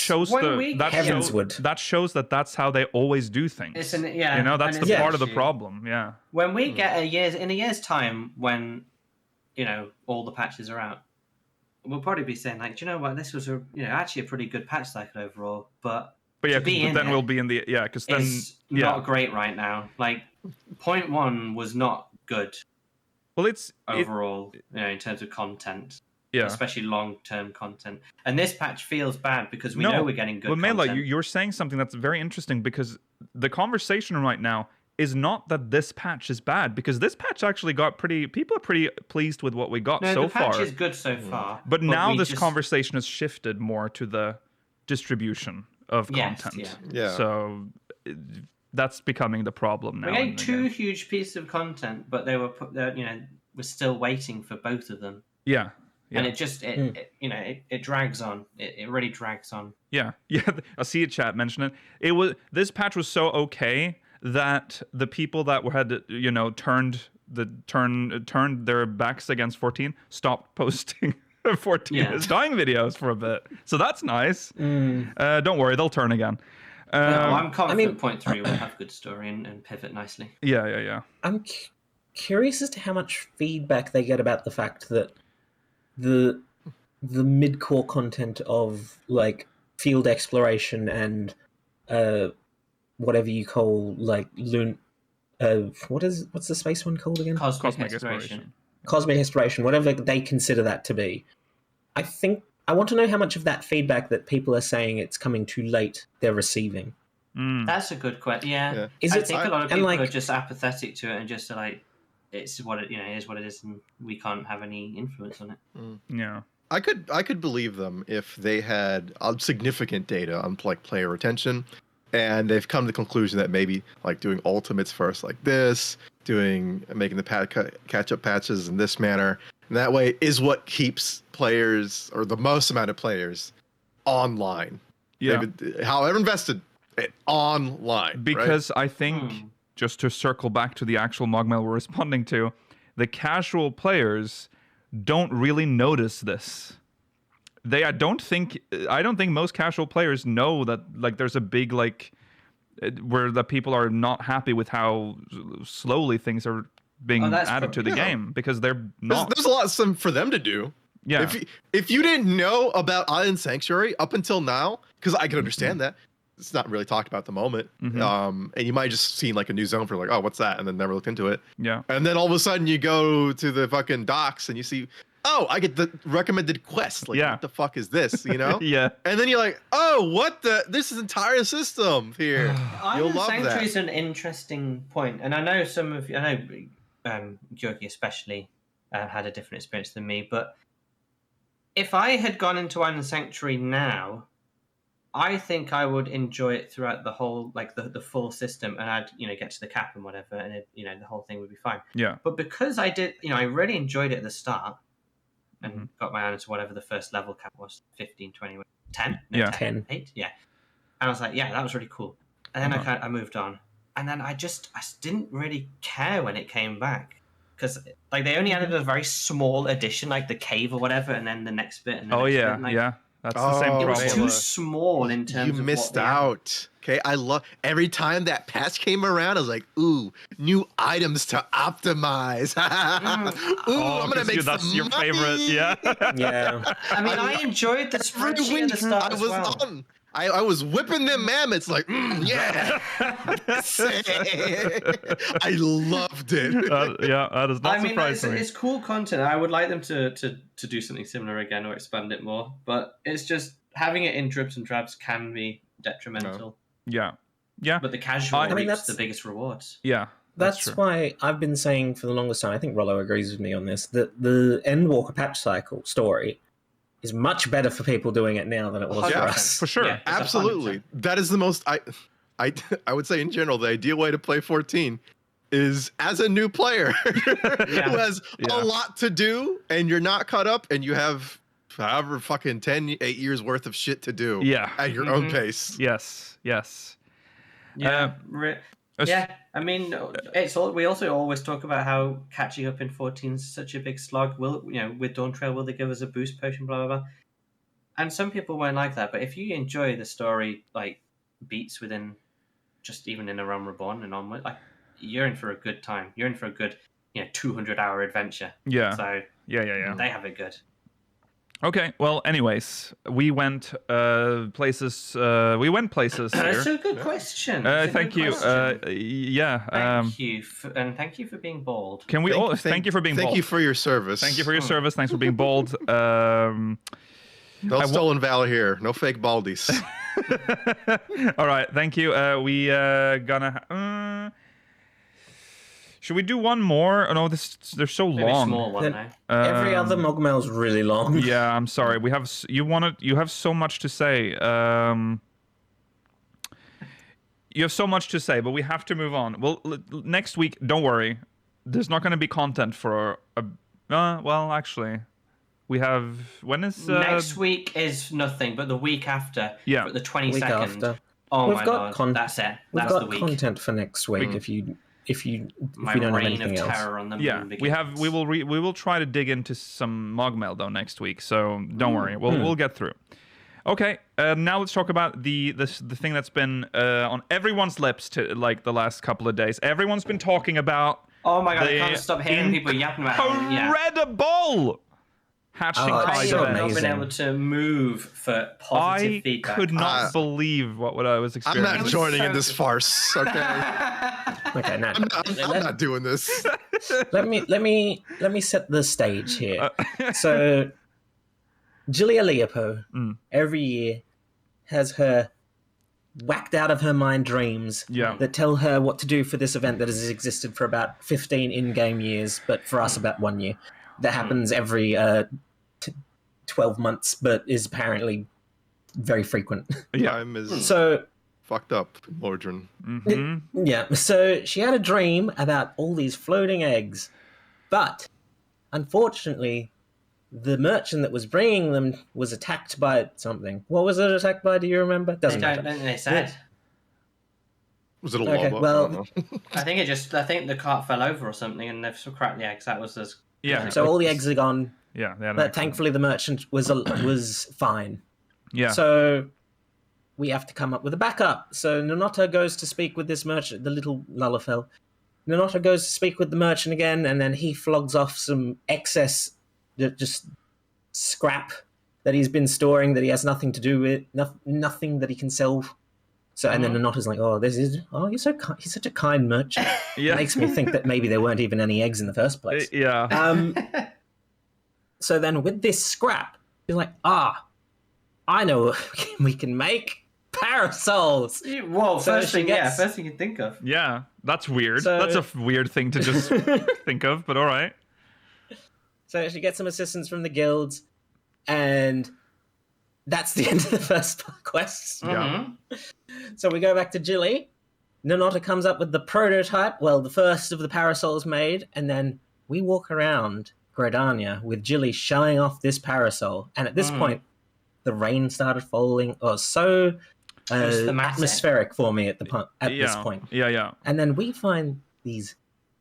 shows that that's how they always do things. You know, that's the part of the problem. Yeah. When we get in a year's time, when all the patches are out, we'll probably be saying like, do you know what? This was actually a pretty good patch cycle overall, but then we'll be in the because then it's not great right now. Like 0.1 was not good. Well, it's overall, in terms of content. Yeah. Especially long-term content. And this patch feels bad because we know we're getting good content. But Mela, you're saying something that's very interesting, because the conversation right now is not that this patch is bad, because this patch actually people are pretty pleased with what we got so far. The patch is good so far. But now this conversation has shifted more to the distribution of content. Yeah. So that's becoming the problem now. We're getting 2 huge pieces of content, but they were we're still waiting for both of them. Yeah. Yeah. And it just it drags on. It really drags on. Yeah. I see a chat mention it. This patch was so okay that the people that had turned their backs against 14 stopped posting 14 is dying videos for a bit. So that's nice. Don't worry, they'll turn again. I'm confident 0.3 will have a good story and pivot nicely. Yeah. I'm curious as to how much feedback they get about the fact that the mid-core content of like field exploration and whatever you call like what's the space one called again? Cosmic exploration. Cosmic exploration, whatever they consider that to be. I want to know how much of that feedback that people are saying it's coming too late they're receiving. That's a good question. Yeah. I think a lot of people are just apathetic to it and just like, it's what it is what it is, and we can't have any influence on it. Yeah, I could believe them if they had significant data on like player retention, and they've come to the conclusion that maybe like doing ultimates first like this, making the catch up patches in this manner, and that way is what keeps players, or the most amount of players, online. Yeah, however invested online. Because I think. Just to circle back to the actual MogMail we're responding to, the casual players don't really notice this. I don't think most casual players know that like there's a big like where the people are not happy with how slowly things are being added to the game, because they're not. There's a lot for them to do. Yeah. If you didn't know about Island Sanctuary up until now, because I can understand that. It's not really talked about at the moment. And you might just seen like a new zone for like, oh, what's that? And then never looked into it. Yeah. And then all of a sudden you go to the fucking docks and you see, oh, I get the recommended quest. Like, what the fuck is this? You know? Yeah. And then you're like, oh, this is entire system here. You'll love that. Sanctuary is an interesting point. And I know Georgie especially had a different experience than me. But if I had gone into Island Sanctuary now, I think I would enjoy it throughout the whole, like the full system, and I'd get to the cap and whatever, and the whole thing would be fine. Yeah. But because I did, I really enjoyed it at the start, and got my own to whatever the first level cap was, 15, 20, 10, no, yeah, 10, 8, yeah. And I was like, yeah, that was really cool. And then I moved on, and then I didn't really care when it came back, because like they only added a very small addition, like the cave or whatever, and then the next bit. And the next bit, and, like, yeah. That's the same problem. It was too small in terms of you missed out. Okay, I love every time that patch came around. I was like, "Ooh, new items to optimize." I'm gonna make that's some your money. favorite, yeah. Yeah. I mean, I enjoyed the spreadsheet at the start as well. I was whipping them mammoths like, yeah. I loved it. Yeah, that is not surprising. It's cool content. I would like them to do something similar again or expand it more. But it's just having it in dribs and drabs can be detrimental. Yeah. Yeah. But the casual reaps the biggest rewards. Yeah. That's why I've been saying for the longest time, I think Rollo agrees with me on this, that the Endwalker patch cycle story is much better for people doing it now than it was for us. For sure. Yeah, absolutely. That is the most, I would say in general, the ideal way to play 14 is as a new player who has a lot to do and you're not caught up and you have however fucking 8 years worth of shit to do at your own pace. Yes. Yeah. I mean, we also always talk about how catching up in 14 is such a big slog. With Dawn Trail, will they give us a boost potion, blah, blah, blah. And some people won't like that, but if you enjoy the story, like, beats within, just even in A Realm Reborn and onward, like, you're in for a good time. You're in for a good, 200-hour adventure. Yeah. So, they have it good. Okay, well, anyways, we went places. That's a good question. Thank you. Thank you, thank you for being bold. Can we thank you for being bold. Thank you for your service. Thank you for your service. Thanks for being bold. No stolen valor here. No fake baldies. All right, thank you. We gonna. Should we do one more? Oh no, they're so Maybe long. A small one now. Every other MogMail's really long. Yeah, I'm sorry. You have so much to say. You have so much to say, but we have to move on. Well, next week, don't worry. There's not going to be content for well, actually, we have. When is next week is nothing, but the week after. Yeah, the 22nd. Oh we've my got god, that's it. We've got the week. Content for next week if you don't have anything else. On the we will try to dig into some MogMail though next week, so don't worry, we'll get through. Okay, now let's talk about the thing that's been on everyone's lips to like the last couple of days. Everyone's been talking about. Oh my god, I can't stop hearing people yapping about it. Incredible hatching tide event. I've not been able to move for positive feedback. I could not believe what I was experiencing. I'm not joining in this farce. Okay. Okay, now I'm not doing this. Let me set the stage here. So, Julia Leopo every year has her whacked out of her mind dreams that tell her what to do for this event that has existed for about 15 in-game years, but for us about 1 year. That happens every 12 months, but is apparently very frequent. Time is so fucked up, Mordrin. Yeah, so she had a dream about all these floating eggs, but unfortunately, the merchant that was bringing them was attacked by something. What was it attacked by? Do you remember? Doesn't matter. They said. Was it a lava? Well, I think the cart fell over or something, and they've cracked the eggs. That was as. Yeah. So all the eggs are gone. Yeah. But thankfully, the merchant was fine. Yeah. So we have to come up with a backup. So Nonota goes to speak with this merchant, the little Lullafell. Nonota goes to speak with the merchant again, and then he flogs off some excess, just scrap that he's been storing that he has nothing to do with, nothing that he can sell. So and then Nonota's like, he's such a kind merchant. It makes me think that maybe there weren't even any eggs in the first place. Yeah. So then with this scrap, he's like, I know what we can make. Parasols. Whoa, so first thing you think of. Yeah, that's weird. That's a weird thing to just think of, but all right. So she gets some assistance from the guilds, and that's the end of the first quest. Yeah. So we go back to Jilly. Nonota comes up with the prototype, the first of the parasols made, and then we walk around Gridania with Jilly showing off this parasol. And at this point, the rain started falling. It was so atmospheric for me at this point. Yeah. And then we find these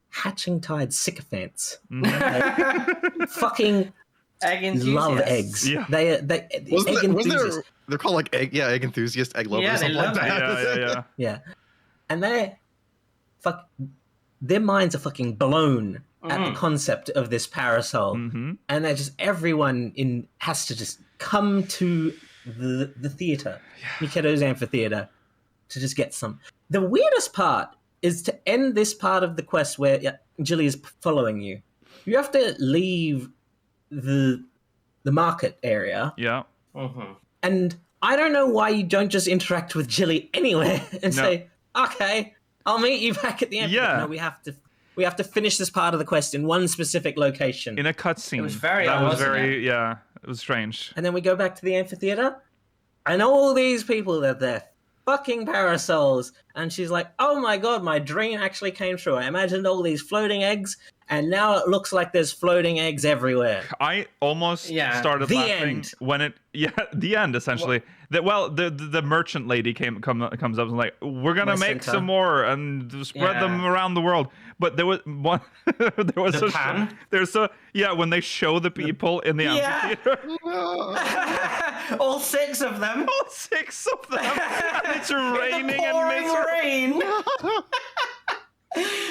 hatching tide sycophants. Fucking egg enthusiasts. Love eggs. Yeah. They egg enthusiasts. They're called like egg enthusiasts, egg lovers. Yeah, something love like that. Yeah. And their minds are fucking blown at the concept of this parasol. And they're just, everyone has to just come to the theater, Miketo's amphitheater, to just get some. The weirdest part is to end this part of the quest where Jilly is following you. You have to leave the market area. Yeah. Mm-hmm. And I don't know why you don't just interact with Jilly anywhere and say, okay, I'll meet you back at the end. Yeah. No, we have to finish this part of the quest in one specific location. In a cutscene. It was very That odd, was wasn't very, it was strange. And then we go back to the amphitheater, and all these people are there, fucking parasols. And she's like, oh my god, my dream actually came true. I imagined all these floating eggs, and now it looks like there's floating eggs everywhere. I almost started the laughing end. when the end essentially. The merchant lady comes up and like, we're gonna make some more and spread them around the world. But there was one. There was the pan. When they show the people in the amphitheater. All 6 of them. All 6 of them. And it's raining in the pouring and rain.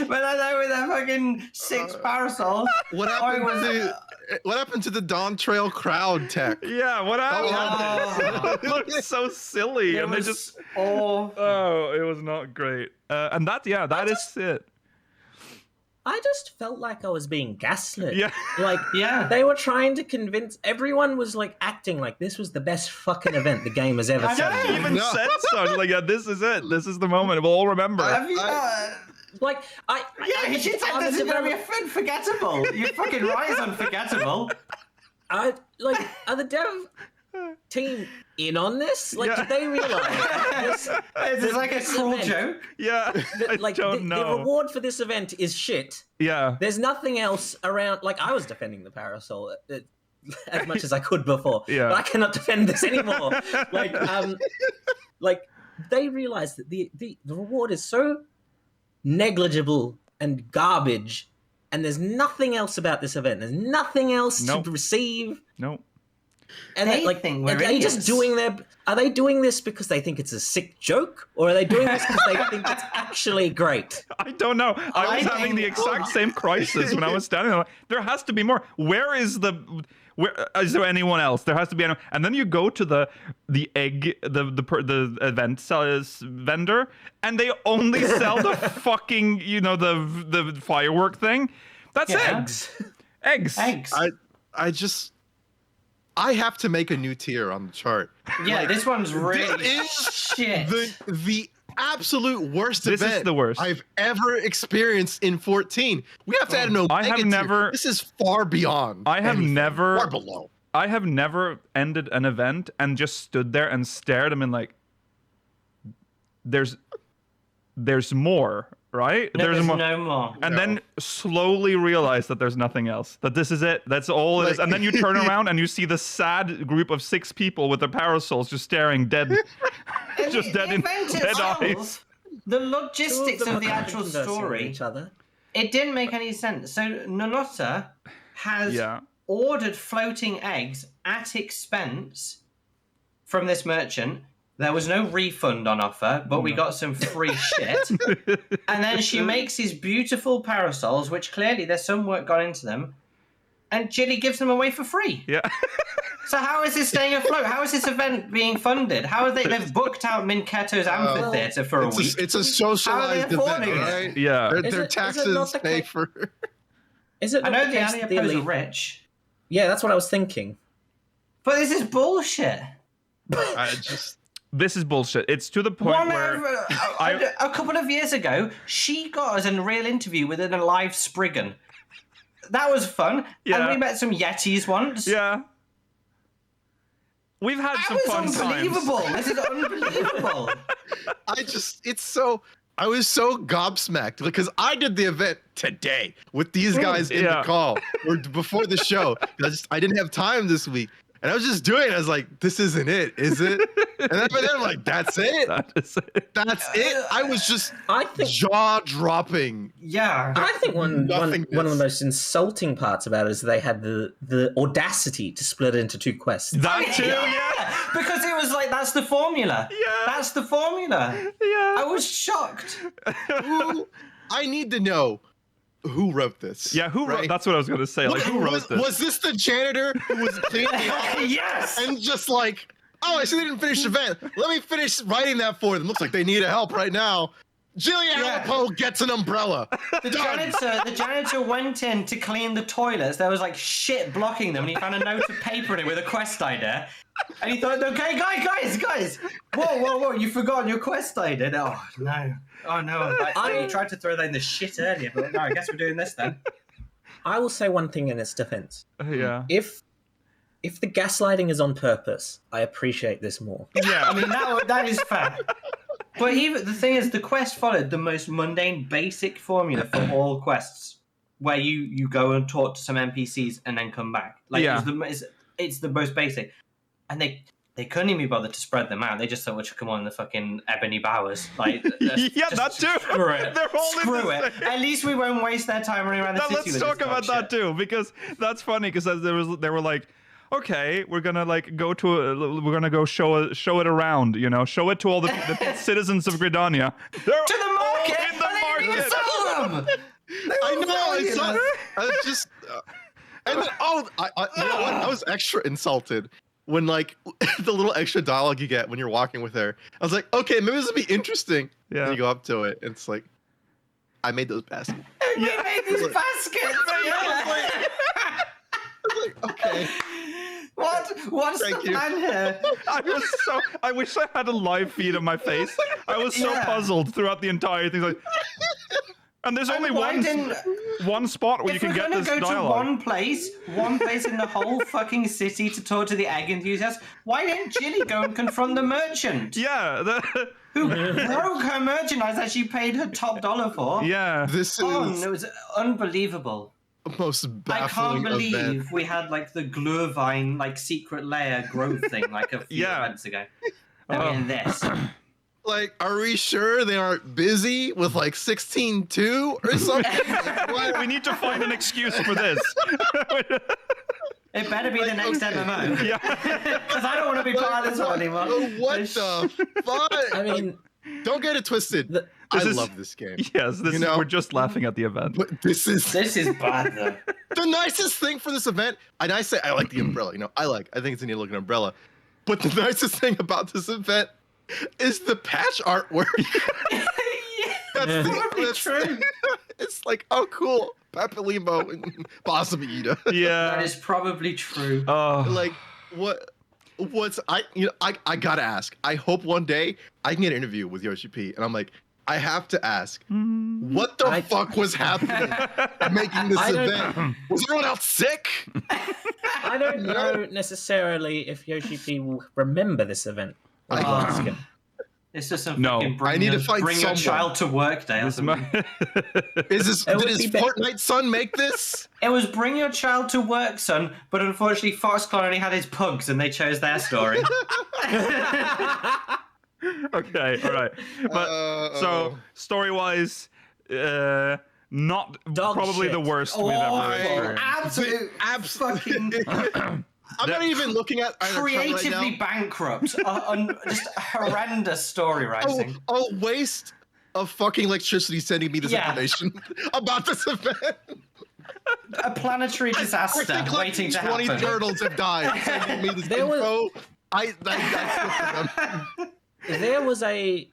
But they're there with their fucking 6 parasols. What happened to the Dawn Trail crowd tech? Yeah, what happened? It looked so silly, and they just it was not great. And that is it. I just felt like I was being gaslit. Yeah. Like, they were trying to convince everyone was like acting like this was the best fucking event the game has ever seen. I even said so. Like, this is it. This is the moment. We'll all remember. You should say this is going to be unforgettable. You fucking rise unforgettable. Are the dev team in on this? Like, did they realize this is like a cruel joke? Yeah, I don't know. The reward for this event is shit. Yeah. There's nothing else around. Like, I was defending the parasol as much as I could before. Yeah. But I cannot defend this anymore. They realize that the reward is so negligible and garbage, and there's nothing else about this event. There's nothing else to receive. Nope. And are they doing this because they think it's a sick joke, or are they doing this because they think it's actually great? I don't know. I was having the exact same crisis when I was standing there. Like, there has to be more. Where is there anyone else? There has to be anyone. And then you go to the egg, the event vendor, and they only sell the fucking, the firework thing. That's eggs. I have to make a new tier on the chart. Yeah, this one's really shit. The absolute worst event is the worst I've ever experienced in 14. We have to add an Omega tier. This is far beyond. Far below. I have never ended an event and just stood there and stared at him and like, there's more. Right? No, there's no more. And then slowly realize that there's nothing else. That this is it. That's all it is. And then you turn around and you see the sad group of 6 people with their parasols just staring dead. Just dead eyes. The logistics of the actual story. It didn't make any sense. So Nanota has ordered floating eggs at expense from this merchant. There was no refund on offer, but we got some free shit. And then she makes these beautiful parasols, which clearly there's some work gone into them, and Jilly gives them away for free. Yeah. So how is this staying afloat? How is this event being funded? How have they've booked out Minketo's amphitheater for a week? It's a socialized event, right? Yeah. Their taxes pay for... Is it not I know the the case that Aliapos are rich. Yeah, that's what I was thinking. But this is bullshit. This is bullshit. It's to the point where... a couple of years ago, she got us a real interview with an alive Spriggan. That was fun. Yeah. And we met some Yetis once. Yeah. We've had some fun times. Unbelievable. This is unbelievable. I was so gobsmacked because I did the event today with these guys in the call or before the show. I didn't have time this week. And I was just doing it. I was like, this isn't it, is it? And then I'm like, that's it. That is it. That's it. I was just jaw-dropping. Yeah. I think one of the most insulting parts about it is they had the audacity to split it into 2 quests. That too, Because it was like, that's the formula. Yeah. That's the formula. Yeah. I was shocked. I need to know who wrote this. Yeah, who wrote? That's what I was going to say. Like, who wrote this? Was this the janitor who was cleaning up? Yes. And just like, oh, I see they didn't finish the event. Let me finish writing that for them. Looks like they need help right now. Jillian Alapo gets an umbrella. The janitor went in to clean the toilets. There was like shit blocking them, and he found a note of paper in it with a quest idea. And he thought, okay, guys, whoa, you forgot your quest idea. Oh no. I tried to throw that in the shit earlier, but no, I guess we're doing this then. I will say one thing in its defense. Yeah. If the gaslighting is on purpose, I appreciate this more. Yeah, I mean that is fair. But even the thing is, the quest followed the most mundane, basic formula for all quests, where you go and talk to some NPCs and then come back. Like it's the most basic, and they couldn't even be bothered to spread them out. They just thought, "Well, come on, the fucking Ebony Bowers." Like, that too. Screw it. They're all screw it. At least we won't waste their time running around the city. Let's talk about that too, because that's funny. Because they were like, okay, we're gonna go show it around, show it to all the citizens of Gridonia. They're to the market. In the market. Sell them. I know. I was just, and then you know what? I was extra insulted when like the little extra dialogue you get when you're walking with her. I was like, okay, maybe this will be interesting. Yeah. And you go up to it, and it's like, I made those baskets. We made these baskets. I was like, okay. What's the plan here? I wish I had a live feed of my face. I was so puzzled throughout the entire thing. Like, and there's only one spot where you can get this dialogue. If we're gonna go to one place in the whole fucking city to talk to the egg enthusiast, why didn't Jilly go and confront the merchant? Yeah. Who broke her merchandise that she paid her top dollar for? Yeah. It was unbelievable. Most baffling I can't believe event. we had like the Glurvine like secret layer growth thing like a few events ago. I mean this. Like, are we sure they aren't busy with like 16.2 or something? We need to find an excuse for this. It better be the next MMO. Yeah. Because I don't want to be part of this one anymore. What the fuck? I mean, don't get it twisted. I love this game. Yes, we're just laughing at the event. But this is bad though. The nicest thing for this event, and I say I like the umbrella. I think it's a neat looking umbrella. But the nicest thing about this event is the patch artwork. That's true. It's like, oh cool, Pepe Limo and Bossa Vita. Yeah, that is probably true. Like what's I gotta ask. I hope one day I can get an interview with Yoshi P, and I'm like, I have to ask, what the fuck was happening making this event? Was everyone else sick? I don't know necessarily if Yoshi P will remember this event. Ask him. It's just some fucking I need to find bring someone. your child to work day or something. Did his Fortnite son make this? It was Bring Your Child to Work, son, but unfortunately Foxconn only had his pugs and they chose their story. Okay, all right. But so story-wise, not Dog probably shit. the worst we've ever experienced. Absolutely. I'm not even looking at creatively right bankrupt. Just horrendous story writing. A waste of fucking electricity sending me this information about this event. A planetary disaster waiting to happen. 20 turtles have died sending me this info. There was a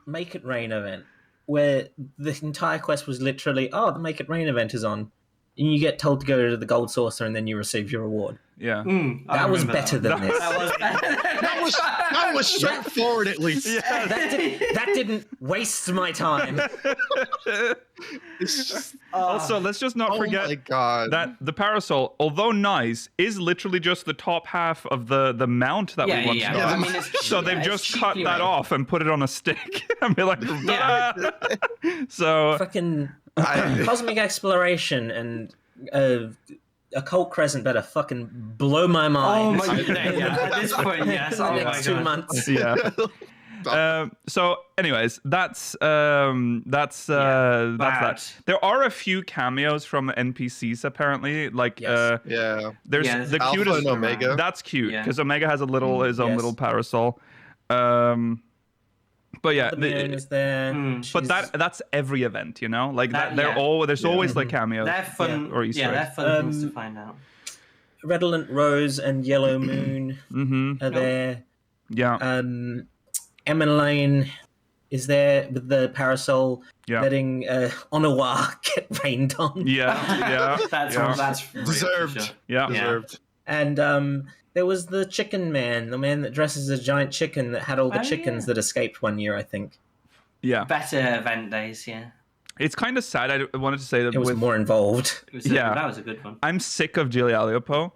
Make It Rain event where the entire quest was literally, the Make It Rain event is on. And you get told to go to the gold saucer and then you receive your reward. Yeah. That was better than this. That was straightforward at least. Yeah. That didn't waste my time. It's just, also, let's just not forget that the parasol, although nice, is literally just the top half of the mount that we once got. I mean, so they've just cut that off and put it on a stick and be like, So fucking cosmic exploration and occult crescent better fucking blow my mind. Oh my god! At this point, yes. The next 2 months. Yeah. So, anyways, that's that. There are a few cameos from NPCs apparently. Like, there's the Alpha cutest and Omega. That's cute because Omega has his own little parasol. But yeah, is there. But that's every event, Like that, there's always like cameos. They're fun. Or Easter eggs. they're fun things to find out. Redolent Rose and Yellow Moon are there. Yeah. Emmeline is there with the parasol, letting Onawa get rained on. Yeah. That's deserved. Sure. Yeah. Deserved. And there was the chicken man, the man that dresses as a giant chicken that had all the chickens that escaped one year, I think. Yeah. Better event days, yeah. It's kind of sad. I wanted to say that it was more involved. That was a good one. I'm sick of Jilly Aliopo,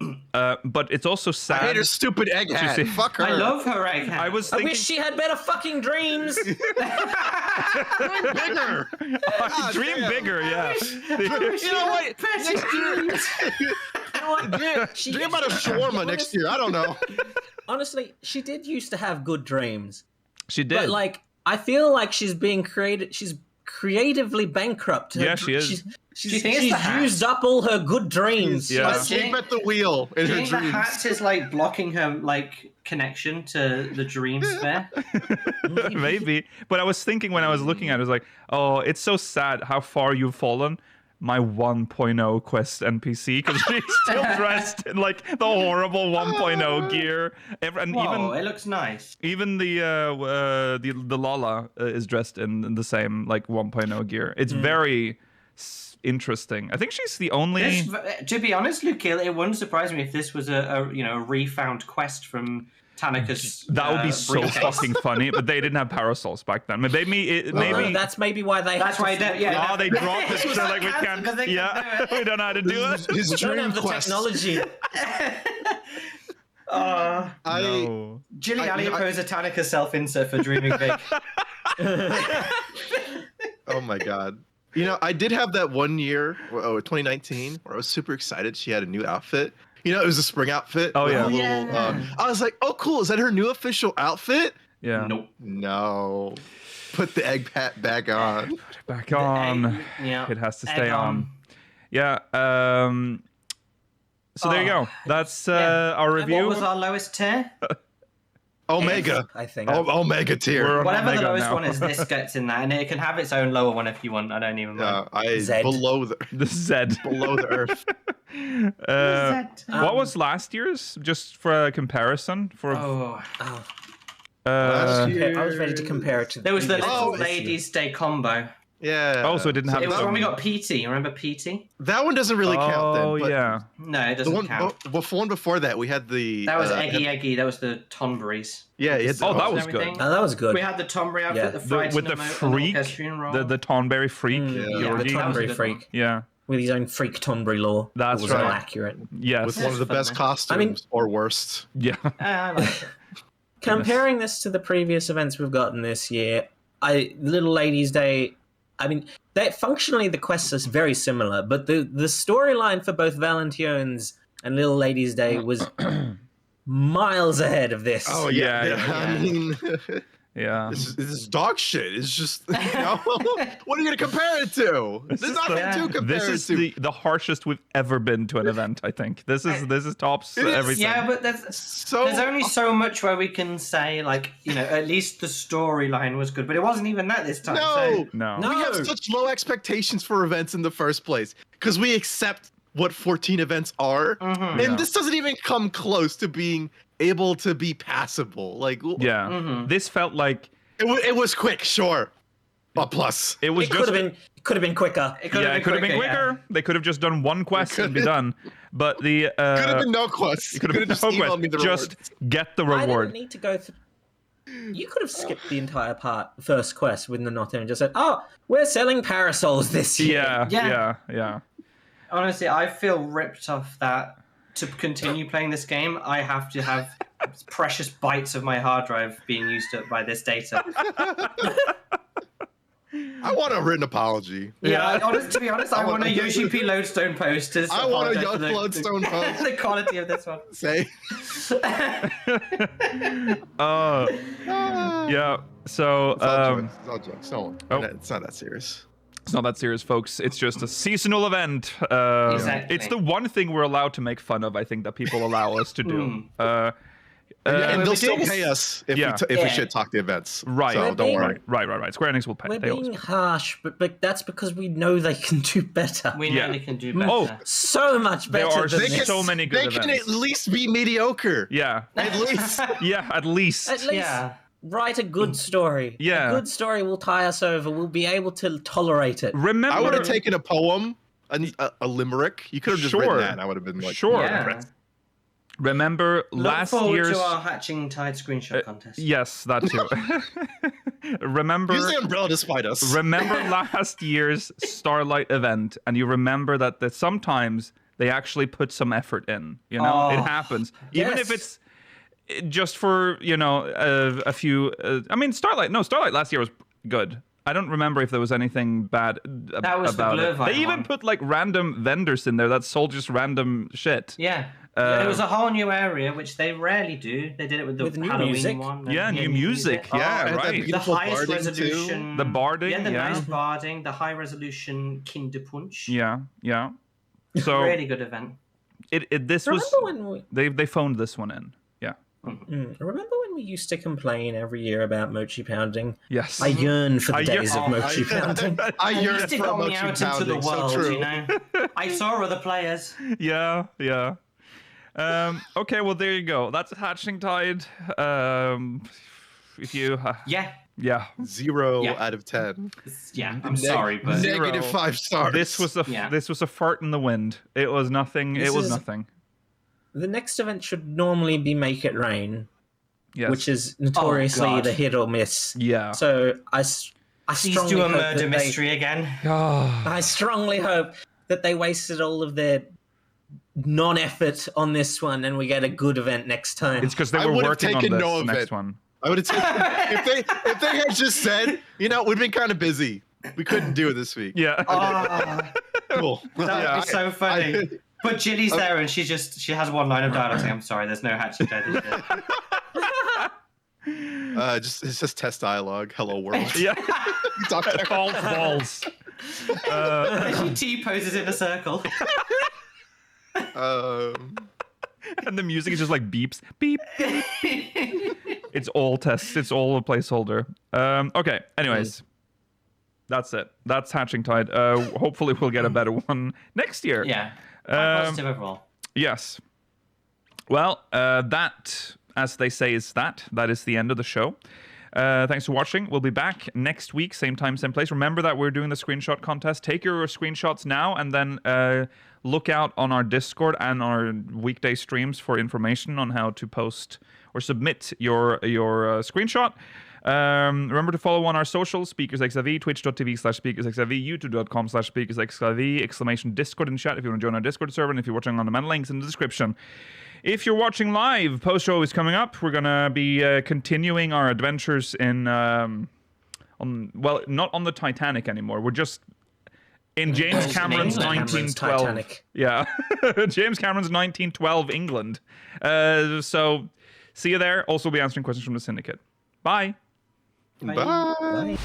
but it's also sad. I hate her stupid egg hat. Fuck her. I love her egg hat. I wish she had better fucking dreams. Dream bigger. Dream bigger, yeah. You know what? Next year. Dream about a shawarma next year. I don't know. Honestly, she did used to have good dreams. She did. But like, I feel like she's being created. She's creatively bankrupt. She is. She's used up all her good dreams. Yeah. Asleep at the wheel in her dreams. The hat is like blocking her like connection to the dream sphere. Maybe. But I was thinking when I was looking at it, I was like, oh, it's so sad how far you've fallen. My 1.0 quest NPC, because she's still dressed in like the horrible 1.0 gear. And Whoa, it looks nice. Even the Lala is dressed in the same like 1.0 gear. It's very interesting. I think she's the only. To be honest, Lukiel, it wouldn't surprise me if this was a refound quest from Tanaka's. That would be so fucking funny, but they didn't have parasols back then. Maybe that's maybe why they. That's why they. Yeah. Oh, they dropped it. So like we can't. Yeah, we don't know how to do it. His dream don't have the quest. technology. Jilly Aliopo is a Tanaka self-insert for dreaming big. Oh my god. You know, I did have that one year, 2019, where I was super excited. She had a new outfit. You know, it was a spring outfit. Oh, yeah. I was like, oh, cool. Is that her new official outfit? Yeah. Nope. No. Put the egg hat back on. Put it back on. Yeah. It has to stay on. Yeah. So there you go. That's our review. What was our lowest tier? Omega. I think. Omega tier. Whatever the lowest one is, this gets in that, and it can have its own lower one if you want. I don't even mind. Z. Below the Z. Below the earth. What was last year's? Just for a comparison. Last year, I was ready to compare it to. There was the Little Ladies Day combo. Yeah. Oh, so it didn't have. It was when we got PT. Remember PT? That one doesn't really count then. Oh yeah. No, it doesn't count. One before that, we had the. That was Eggy. That was the Tonberries. Yeah. That was good. That was good. We had the Tonberry outfit, the fried with the freak, the Tonberry freak. The Tonberry freak. Yeah. With his own freak Tonberry lore. That's was right. not accurate. Yes. With one of the best costumes, or worst. Yeah. I like it. Comparing this to the previous events we've gotten this year, Little Ladies Day. I mean, functionally the quests are very similar, but the storyline for both Valentines and Little Ladies Day was miles ahead of this. Oh yeah. I mean, yeah. This is dog shit. It's just, what are you gonna compare it to? There's nothing to compare it to. This is the harshest we've ever been to an event. I think this is tops everything. Yeah, but there's only so much where we can say like at least the storyline was good, but it wasn't even that this time. No. We have such low expectations for events in the first place because we accept what 14 events are, and this doesn't even come close to being able to be passable. Like, this felt like it was quick, sure, but plus it could have been quicker. It could have been quicker. Yeah. They could have just done one quest and be done. But the could have been no quest. It could have been no quest. Just get the reward. I didn't need to go through. You could have skipped the entire first quest with the not and just said, "Oh, we're selling parasols this year." Yeah. Honestly, I feel ripped off that to continue playing this game, I have to have precious bytes of my hard drive being used up by this data. I want a written apology. Yeah, to be honest, I want a Yoshi P. Lodestone post. I want a Yoshi Lodestone post. The quality of this one. Say. Yeah. So. It's all jokes. No, it's not that serious. It's not that serious, folks. It's just a seasonal event. Exactly. It's the one thing we're allowed to make fun of, I think, that people allow us to do. and they'll still pay us if we shit talk the events. Right. So don't worry. Right. Square Enix will pay. We're being harsh, but that's because we know they can do better. We know they can do better. Oh, so much better. There are so many good events. They can at least be mediocre. Yeah. At least. Yeah, at least. Yeah. Write a good story. Yeah. A good story will tie us over. We'll be able to tolerate it. Remember, I would have taken a poem, a limerick. You could have just written that, and I would have been like, Yeah. Remember last year's to our Hatching Tide screenshot contest. Yes, that too. Remember use the umbrella despite us. Remember last year's Starlight event, and you remember that sometimes they actually put some effort in. You know, it happens, even if it's just for a few. I mean, Starlight last year was good. I don't remember if there was anything bad about it. They even put like random vendors in there that sold just random shit. Yeah. It was a whole new area, which they rarely do. They did it with the Halloween music. one. New music. Yeah, right. The highest resolution. The barding. Yeah, the nice barding. The high resolution Kinderpunch. Yeah. So really good event. They phoned this one in. Yeah. Remember when we used to complain every year about mochi pounding? Yes. I yearn for the days of mochi pounding. I yearn for got me out into the world, you know. I saw other players. Yeah. Okay, well there you go. That's Hatching Tide. If you Yeah. 0 out of 10. Yeah, I'm sorry, but negative 5 stars. This was a fart in the wind. It was nothing. Nothing. The next event should normally be Make It Rain, which is notoriously the hit or miss. Yeah. So I Please do a murder mystery again. I strongly hope that they wasted all of their non-effort on this one and we get a good event next time. It's because they were working on this next one. I would have taken if they had just said, we've been kind of busy. We couldn't do it this week. Yeah. Cool. That would be so funny. But Jilly's there and she has one line of dialogue saying, I'm sorry, there's no Hatching Tide this year. It's just test dialogue. Hello world. Yeah. Balls. She T-poses in a circle. And the music is just like beeps. Beep. It's all tests. It's all a placeholder. Okay. Anyways. That's it. That's Hatching Tide. Hopefully we'll get a better one next year. Yeah. Positive overall. Yes. Well, that, as they say, is that is the end of the show. Thanks for watching. We'll be back next week, same time, same place. Remember that we're doing the screenshot contest. Take your screenshots now and then look out on our Discord and our weekday streams for information on how to post or submit your screenshot. Remember to follow on our socials, SpeakersXIV, twitch.tv/SpeakersXIV, youtube.com/SpeakersXIV, ! Discord and chat if you want to join our Discord server, and if you're watching on demand, links in the description. If you're watching live, post-show is coming up. We're going to be continuing our adventures in, not on the Titanic anymore. We're just in James Cameron's 1912. Titanic. Yeah, James Cameron's 1912 England. So see you there. Also, we'll be answering questions from the Syndicate. Bye. Bye.